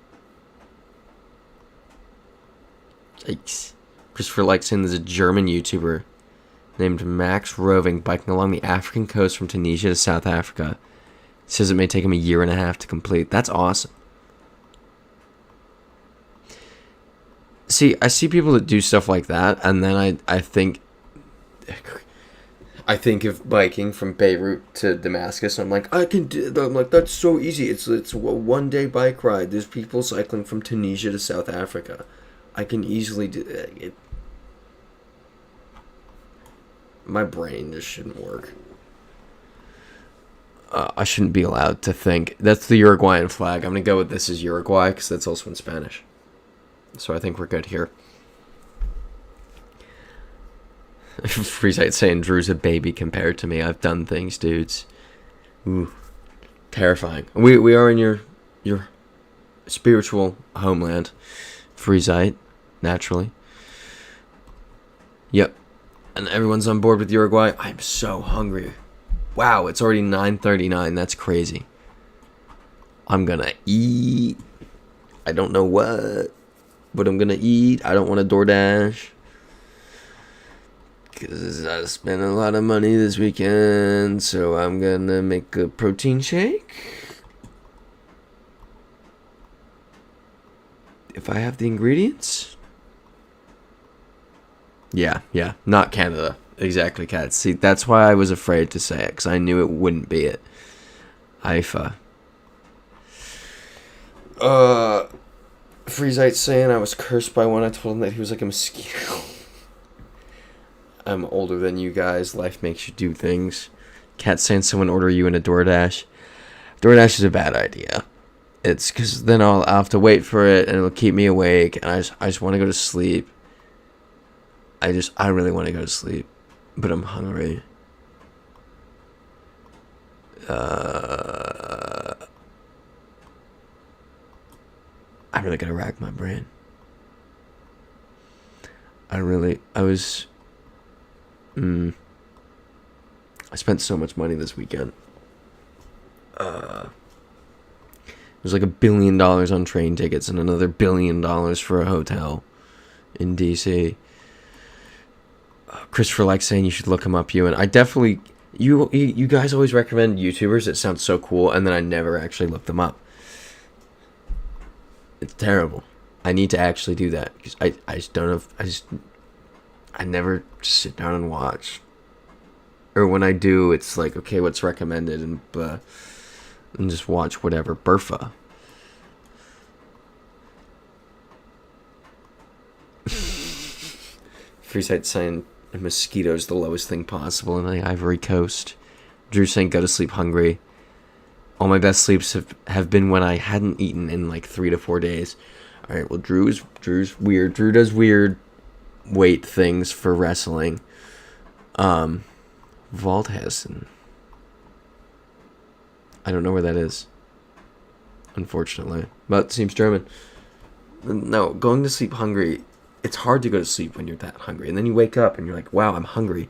Yikes. Christopher likes saying there's a German YouTuber named Max Roving biking along the African coast from Tunisia to South Africa. He says it may take him 1.5 years to complete. That's awesome. See, I see people that do stuff like that, and then I think of biking from Beirut to Damascus, and I'm like, I can do that. I'm like, that's so easy. It's a 1-day bike ride. There's people cycling from Tunisia to South Africa. I can easily do it. My brain just shouldn't work. I shouldn't be allowed to think. That's the Uruguayan flag. I'm going to go with this as Uruguay, because that's also in Spanish. So I think we're good here. Freezite saying Drew's a baby compared to me. I've done things, dudes. Ooh, terrifying. We are in your spiritual homeland, Freezite, naturally. Yep. And everyone's on board with Uruguay. I'm so hungry. Wow, it's already 9:39. That's crazy. I'm gonna eat. I don't know what, but I'm gonna eat. I don't want to DoorDash, because I spent a lot of money this weekend. So I'm gonna make a protein shake. If I have the ingredients. Yeah, not Canada. Exactly, Kat. See, that's why I was afraid to say it, because I knew it wouldn't be it. IFA. Freezite saying I was cursed by one. I told him that he was like a mosquito. I'm older than you guys. Life makes you do things. Kat saying someone order you in a DoorDash. DoorDash is a bad idea. It's because then I'll have to wait for it, and it'll keep me awake, and I just want to go to sleep. I really want to go to sleep, but I'm hungry. I really gotta rack my brain. I spent so much money this weekend. It was like $1 billion on train tickets and another $1 billion for a hotel in DC. Christopher likes saying you should look him up, Ewan. I definitely... You guys always recommend YouTubers that sound so cool, and then I never actually look them up. It's terrible. I need to actually do that, because I just don't know... I never just sit down and watch. Or when I do, it's like, okay, what's recommended, and just watch whatever. Burfa. Freesight saying mosquitoes the lowest thing possible in the Ivory Coast. Drew saying go to sleep hungry. All my best sleeps have been when I hadn't eaten in like 3 to 4 days. All right, well, Drew's weird. Drew does weird weight things for wrestling. Waldhessen. I don't know where that is, unfortunately. But it seems German. No, going to sleep hungry, it's hard to go to sleep when you're that hungry. And then you wake up and you're like, wow, I'm hungry.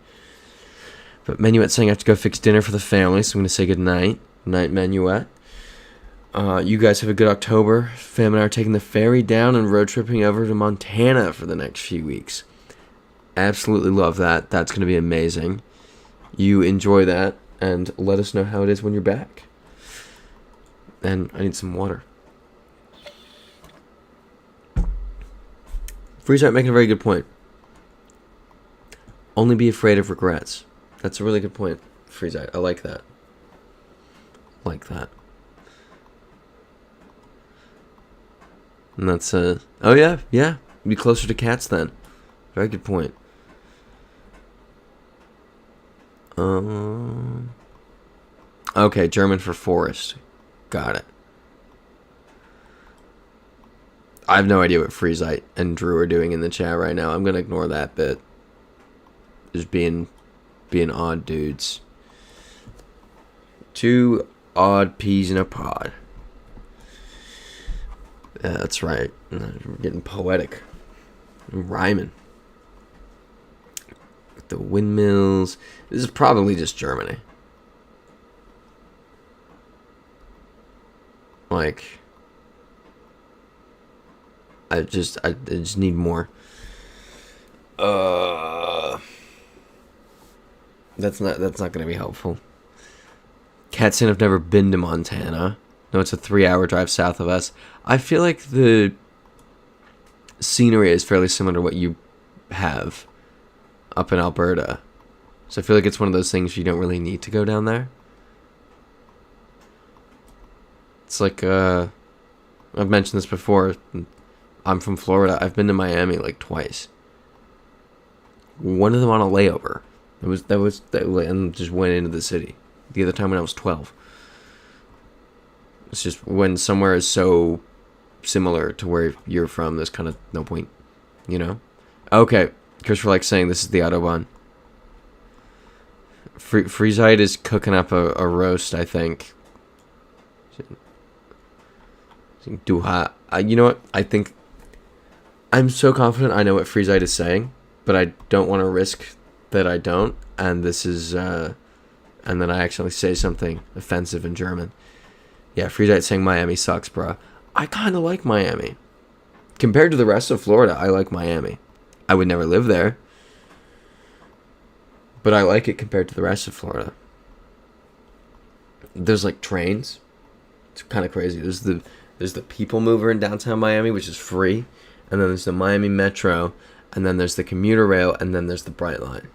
But Menuet saying I have to go fix dinner for the family, so I'm going to say good night. Night, Menuet. You guys have a good October. Fam and I are taking the ferry down and road tripping over to Montana for the next few weeks. Absolutely love that. That's going to be amazing. You enjoy that, and let us know how it is when you're back. And I need some water. Freesight making a very good point. Only be afraid of regrets. That's a really good point, Freesight. I like that. Like that. And that's oh yeah. Be closer to cats then. Very good point. Okay, German for forest. Got it. I have no idea what Freesight and Drew are doing in the chat right now. I'm gonna ignore that bit. Just being odd dudes. 2 odd peas in a pod. Yeah, that's right. We're getting poetic. Rhyming. With the windmills. This is probably just Germany. Like, I just need more. That's not gonna be helpful. Catson have never been to Montana. No, it's a 3-hour drive south of us. I feel like the scenery is fairly similar to what you have up in Alberta. So I feel like it's one of those things you don't really need to go down there. It's like, I've mentioned this before. I'm from Florida. I've been to Miami like twice. One of them on a layover. And just went into the city. The other time when I was 12. It's just when somewhere is so similar to where you're from, there's kind of no point, you know? Okay, Christopher likes saying this is the Autobahn. Freesight is cooking up a roast, I think. Duha. You know what? I think I'm so confident I know what Freesight is saying, but I don't want to risk that I don't, and this is, and then I actually say something offensive in German. Yeah, Freesight saying Miami sucks, bruh. I kind of like Miami. Compared to the rest of Florida, I like Miami. I would never live there, but I like it compared to the rest of Florida. There's like trains. It's kind of crazy. There's the People Mover in downtown Miami, which is free, and then there's the Miami Metro, and then there's the commuter rail, and then there's the Brightline.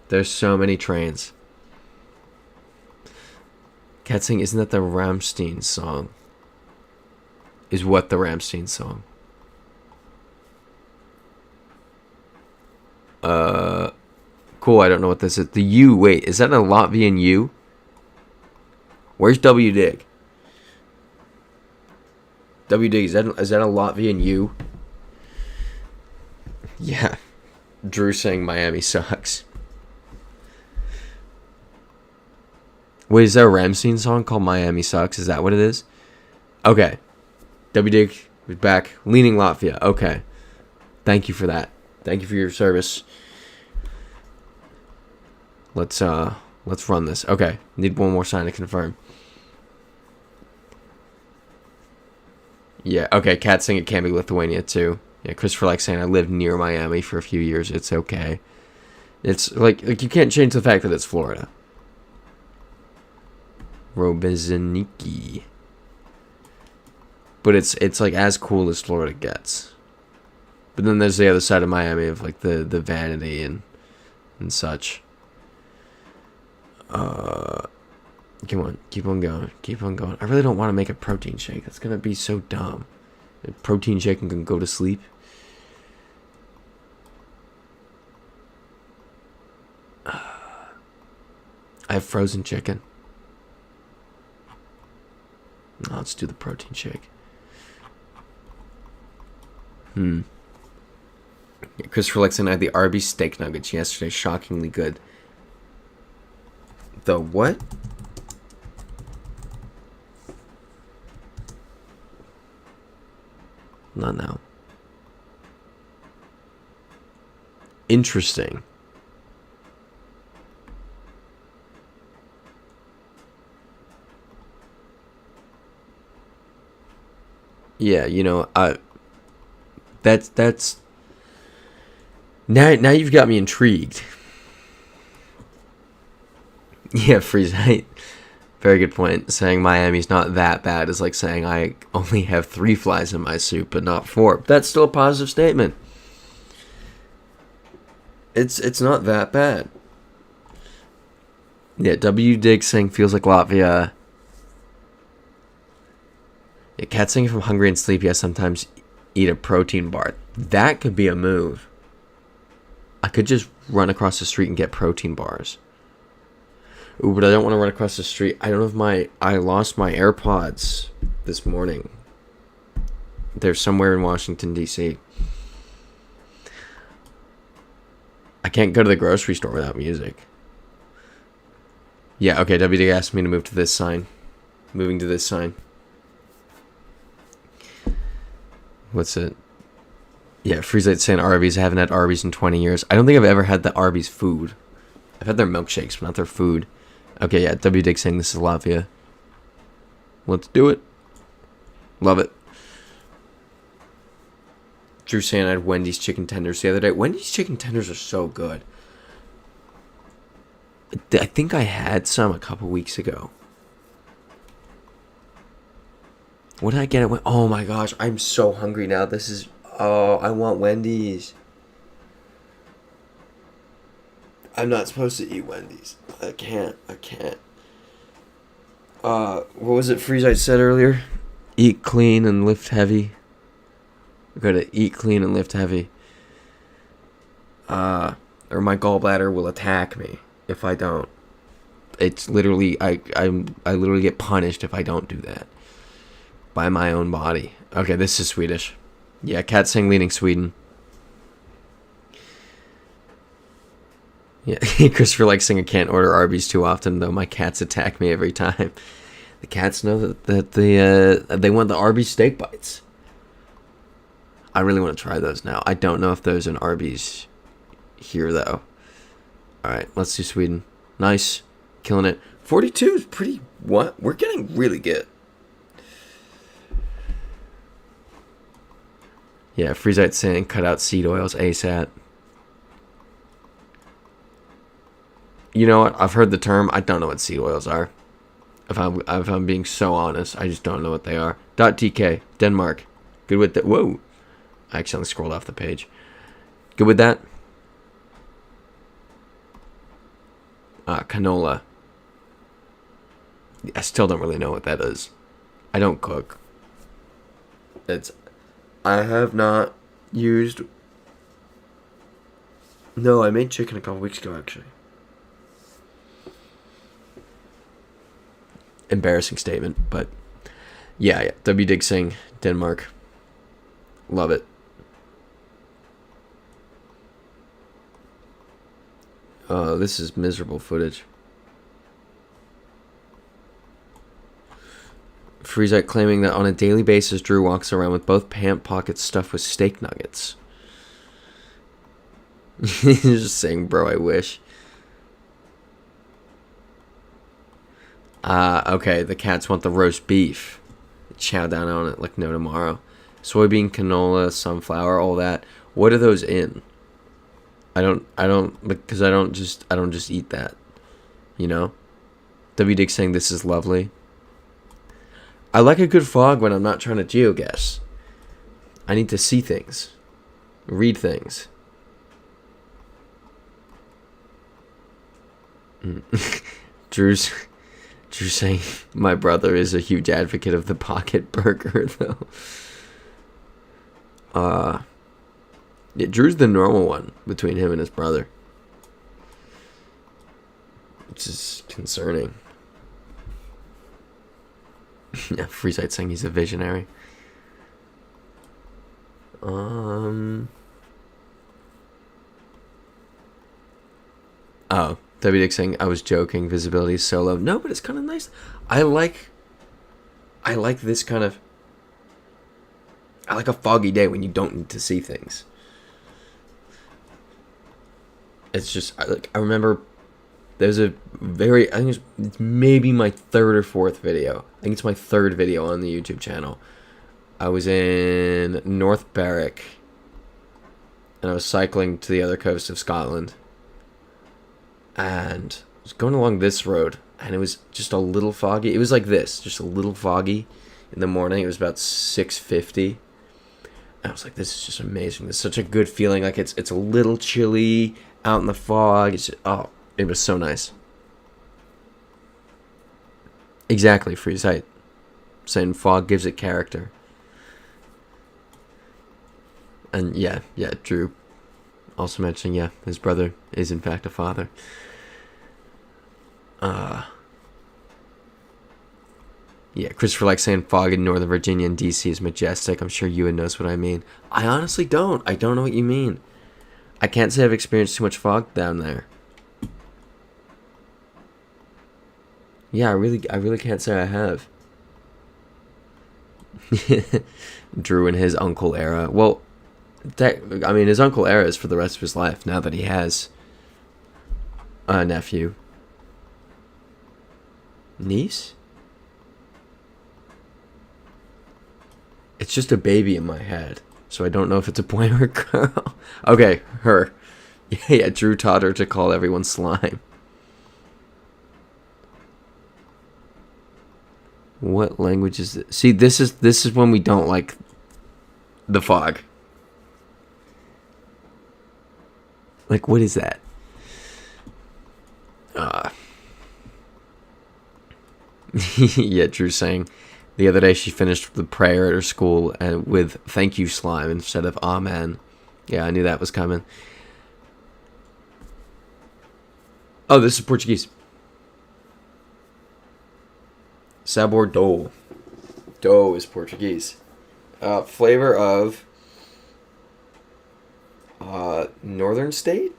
There's so many trains. Katzing, isn't that the Rammstein song? Is what the Rammstein song? Cool, I don't know what this is. The U, wait, is that a Latvian U? Where's W Dig? W Dig, is that a Latvian U? Yeah. Drew saying Miami sucks. Wait, is there a Rammstein song called Miami Sucks? Is that what it is? Okay. W Dig is back. Leaning Latvia. Okay. Thank you for that. Thank you for your service. Let's run this. Okay. Need one more sign to confirm. Yeah, okay. Cat saying it can be Lithuania too. Yeah, Christopher likes saying I lived near Miami for a few years. It's okay. It's like you can't change the fact that it's Florida. Robizaniki. But it's like as cool as Florida gets. But then there's the other side of Miami of like the vanity and such. Come on, keep on going. Keep on going. I really don't want to make a protein shake. That's gonna be so dumb. A protein shake and can go to sleep. I have frozen chicken. No, let's do the protein shake. Yeah, Christopher Lexon, I had the Arby's steak nuggets yesterday. Shockingly good. The what? Not now. Interesting. Yeah, you know, that's now you've got me intrigued. Yeah, Freeze. Very good point. Saying Miami's not that bad is like saying I only have 3 flies in my soup but not 4. That's still a positive statement. It's not that bad. Yeah, W Dig saying feels like Latvia. Yeah, Cat saying from hungry and sleepy I sometimes eat a protein bar. That could be a move. I could just run across the street and get protein bars. Ooh, but I don't want to run across the street. I don't know if I lost my AirPods this morning. They're somewhere in Washington, D.C. I can't go to the grocery store without music. Yeah, okay, WD asked me to move to this sign. Moving to this sign. What's it? Yeah, Freezelight saying Arby's. I haven't had Arby's in 20 years. I don't think I've ever had the Arby's food. I've had their milkshakes, but not their food. Okay, yeah, W Dick saying this is Latvia. Let's do it. Love it. Drew saying I had Wendy's chicken tenders the other day. Wendy's chicken tenders are so good. I think I had some a couple weeks ago. What did I get at Oh my gosh, I'm so hungry now. This is... Oh, I want Wendy's. I'm not supposed to eat Wendy's. I can't. What was it Freeze said earlier? Eat clean and lift heavy. I gotta eat clean and lift heavy. Or my gallbladder will attack me if I don't. It's literally... I literally get punished if I don't do that. By my own body. Okay, this is Swedish. Yeah, Cat saying leaning Sweden. Yeah, Christopher likes saying I can't order Arby's too often, though my cats attack me every time. The cats know that they want the Arby's steak bites. I really want to try those now. I don't know if there's an Arby's here, though. Alright, let's do Sweden. Nice. Killing it. 42 is pretty... What? We're getting really good. Yeah, Freezite saying cut out seed oils ASAP. You know what? I've heard the term. I don't know what seed oils are. If I'm being so honest, I just don't know what they are. .tk, Denmark. Good with that. Whoa. I accidentally scrolled off the page. Good with that? Canola. I still don't really know what that is. I don't cook. I have not used... No, I made chicken a couple weeks ago, actually. Embarrassing statement, but... Yeah. W. Dig Singh, Denmark. Love it. Oh, this is miserable footage. Freezite claiming that on a daily basis, Drew walks around with both pant pockets stuffed with steak nuggets. He's just saying, bro, I wish. Okay, the cats want the roast beef. Chow down on it like no tomorrow. Soybean, canola, sunflower, all that. What are those in? Because I don't just eat that. You know? W. Dick saying this is lovely. I like a good fog when I'm not trying to GeoGuess. I need to see things. Read things. Drew's saying my brother is a huge advocate of the pocket burger, though. Yeah, Drew's the normal one between him and his brother. Which is concerning. Yeah, Freesight saying he's a visionary. Oh, W Dick saying I was joking. Visibility is so low. No, but it's kind of nice. I like this kind of. I like a foggy day when you don't need to see things. It's just I remember there's I think it's maybe my third or fourth video. I think it's my third video on the YouTube channel. I was in North Berwick and I was cycling to the other coast of Scotland. And I was going along this road and it was just a little foggy. It was like this, just a little foggy in the morning. It was about 6:50. I was like, this is just amazing. It's such a good feeling. Like it's a little chilly out in the fog. It's just, it was so nice. Exactly, Freesight. Saying fog gives it character. And yeah, Drew also mentioning, his brother is in fact a father. Christopher likes saying fog in Northern Virginia and DC is majestic. I'm sure Ewan knows what I mean. I honestly don't. I don't know what you mean. I can't say I've experienced too much fog down there. Yeah, I really can't say I have. Drew in his uncle era. Well, his uncle era is for the rest of his life now that he has a nephew. Niece? It's just a baby in my head, so I don't know if it's a boy or a girl. Okay, her. Yeah, Drew taught her to call everyone slime. What language is it? See, this is when we don't like the fog. Like, what is that? Yeah, Drew saying the other day she finished the prayer at her school and with thank you slime instead of amen. Yeah, I knew that was coming. Oh, this is Portuguese. Sabor do. Do is Portuguese. Flavor of northern state?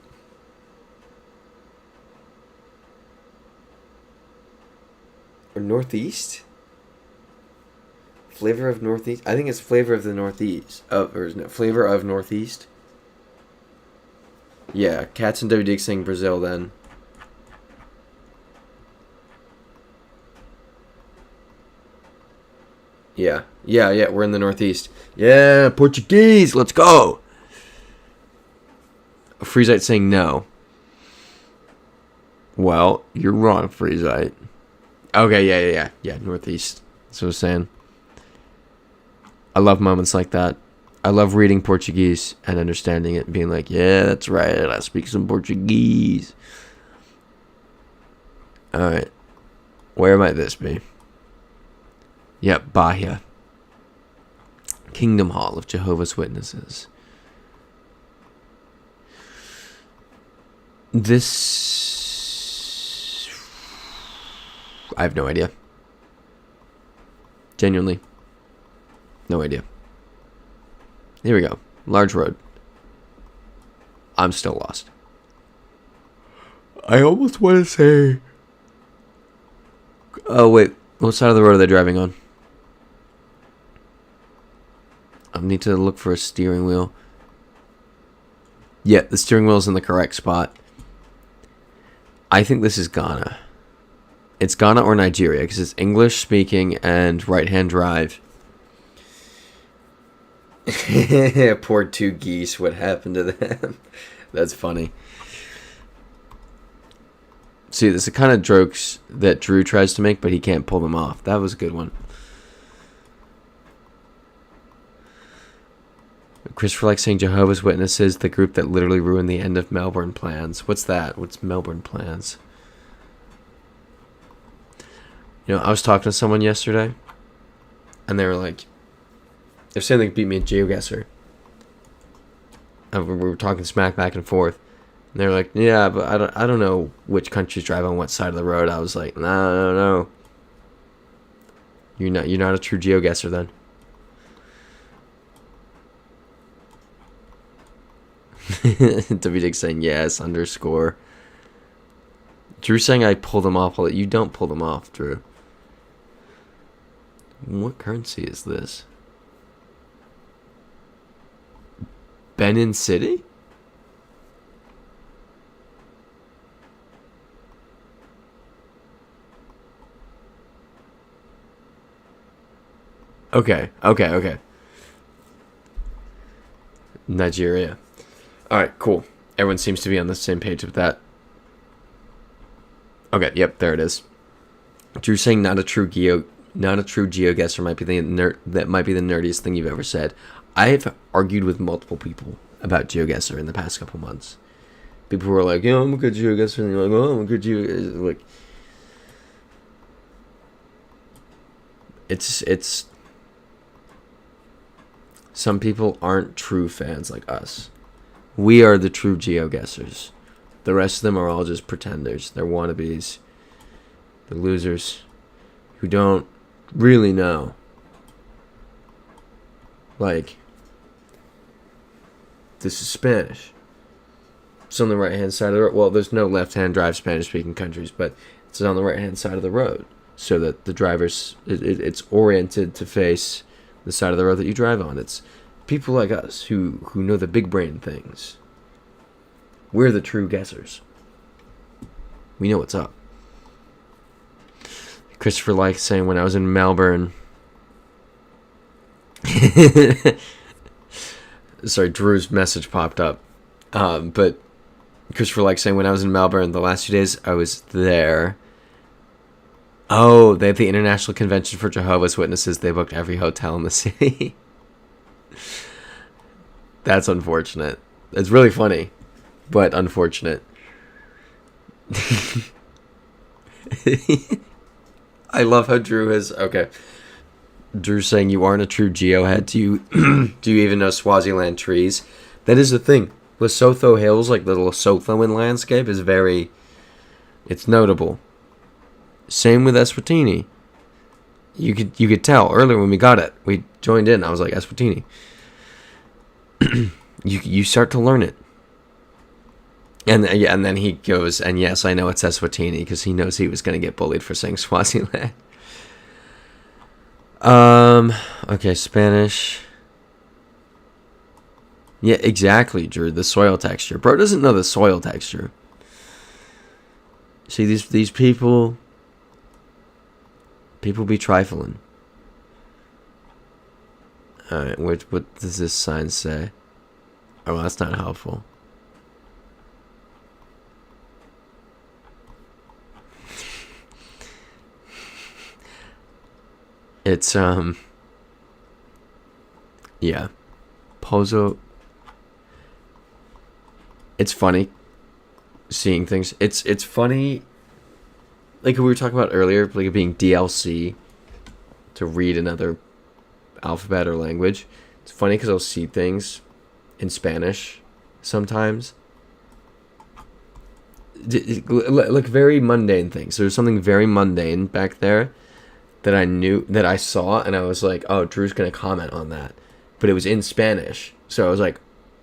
Or northeast? Flavor of northeast? I think it's flavor of the northeast. Flavor of northeast? Yeah, Cats and WD saying Brazil then. Yeah, we're in the northeast. Yeah, Portuguese, let's go! Freesight saying no. Well, you're wrong, Freesight. Okay, yeah, northeast. That's what I was saying. I love moments like that. I love reading Portuguese and understanding it and being like, yeah, that's right, I speak some Portuguese. Alright. Where might this be? Yep, Bahia. Kingdom Hall of Jehovah's Witnesses. This... I have no idea. Genuinely. No idea. Here we go. Large road. I'm still lost. I almost want to say... Oh, wait. What side of the road are they driving on? I need to look for a steering wheel. Yeah, the steering wheel's in the correct spot. I think this is Ghana. It's Ghana or Nigeria, because it's English speaking and right-hand drive. Poor two geese, what happened to them? That's funny. See, this is the kind of jokes that Drew tries to make, but he can't pull them off. That was a good one. Christopher likes saying Jehovah's Witnesses, the group that literally ruined the end of Melbourne plans. What's that? What's Melbourne plans? You know, I was talking to someone yesterday, and they were like, they're saying they could beat me at GeoGuessr. And we were talking smack back and forth, And they're like, yeah, but I don't know which countries drive on what side of the road. I was like, no. You're not a true GeoGuessr then. WDig saying yes, underscore. Drew saying I pull them off. You don't pull them off, Drew. What currency is this? Benin City? Okay. Nigeria. Alright, cool. Everyone seems to be on the same page with that. Okay, yep, there it is. Drew saying not a true GeoGuessr might be the nerdiest thing you've ever said. I have argued with multiple people about GeoGuessr in the past couple months. People were like, I'm a good GeoGuessr, and you're like, oh, I'm a good GeoGuessr. Like, it's some people aren't true fans like us. We are the true GeoGuessers. The rest of them are all just pretenders. They're wannabes. They're losers who don't really know. Like, this is Spanish. It's on the right-hand side of the road. Well, there's no left-hand drive Spanish-speaking countries, but it's on the right-hand side of the road, so that the drivers, it's oriented to face the side of the road that you drive on. It's people like us who know the big brain things. We're the true guessers. We know what's up. Christopher Like saying when I was in Melbourne. Sorry, Drew's message popped up. But Christopher Like saying when I was in Melbourne the last few days I was there. Oh, they have the International Convention for Jehovah's Witnesses. They booked every hotel in the city. That's unfortunate. It's really funny, but unfortunate. I love how Drew is... Okay. Drew saying you aren't a true geohead. Do you even know Swaziland trees? That is the thing. Lesotho Hills, like the Lesothoan landscape, is very... It's notable. Same with Eswatini. You could tell earlier when we got it. We joined in. I was like, Eswatini. you start to learn it. And then he goes, and yes, I know it's Eswatini, because he knows he was going to get bullied for saying Swaziland. Okay, Spanish. Yeah, exactly, Drew. The soil texture. Bro doesn't know the soil texture. See, these people be trifling. Alright, what does this sign say? Oh, well, that's not helpful. It's, yeah. Pozo. It's funny seeing things. It's funny, like we were talking about earlier, like it being DLC to read another alphabet or language. It's funny because I'll see things in Spanish sometimes. Like very mundane things. There's something very mundane back there that I saw, and I was like, oh, Drew's gonna comment on that. But it was in Spanish. So I was like,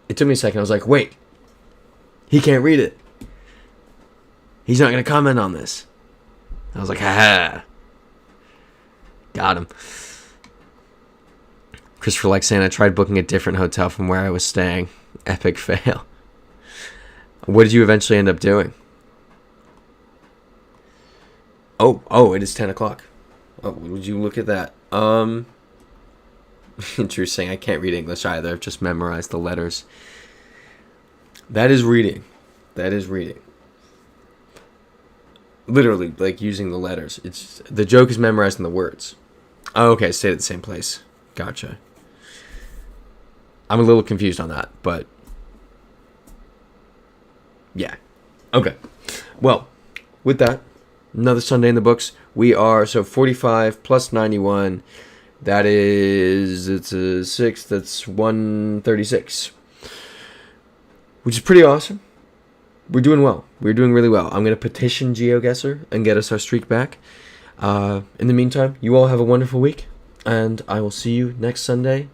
it took me a second. I was like, wait, he can't read it. He's not gonna comment on this. I was like, ha. Got him. Christopher Like saying I tried booking a different hotel from where I was staying. Epic fail. What did you eventually end up doing? Oh, it is 10 o'clock. Oh, would you look at that? Drew's saying I can't read English either. I've just memorized the letters. That is reading. Literally, like using the letters. It's the joke is memorized in the words. Oh, okay, stay at the same place. Gotcha. I'm a little confused on that, but yeah. Okay. Well, with that, another Sunday in the books. We are, so 45 plus 91. That is, it's a 6. That's 136. Which is pretty awesome. we're doing well. We're doing really well. I'm going to petition GeoGuessr and get us our streak back. In the meantime, you all have a wonderful week, and I will see you next Sunday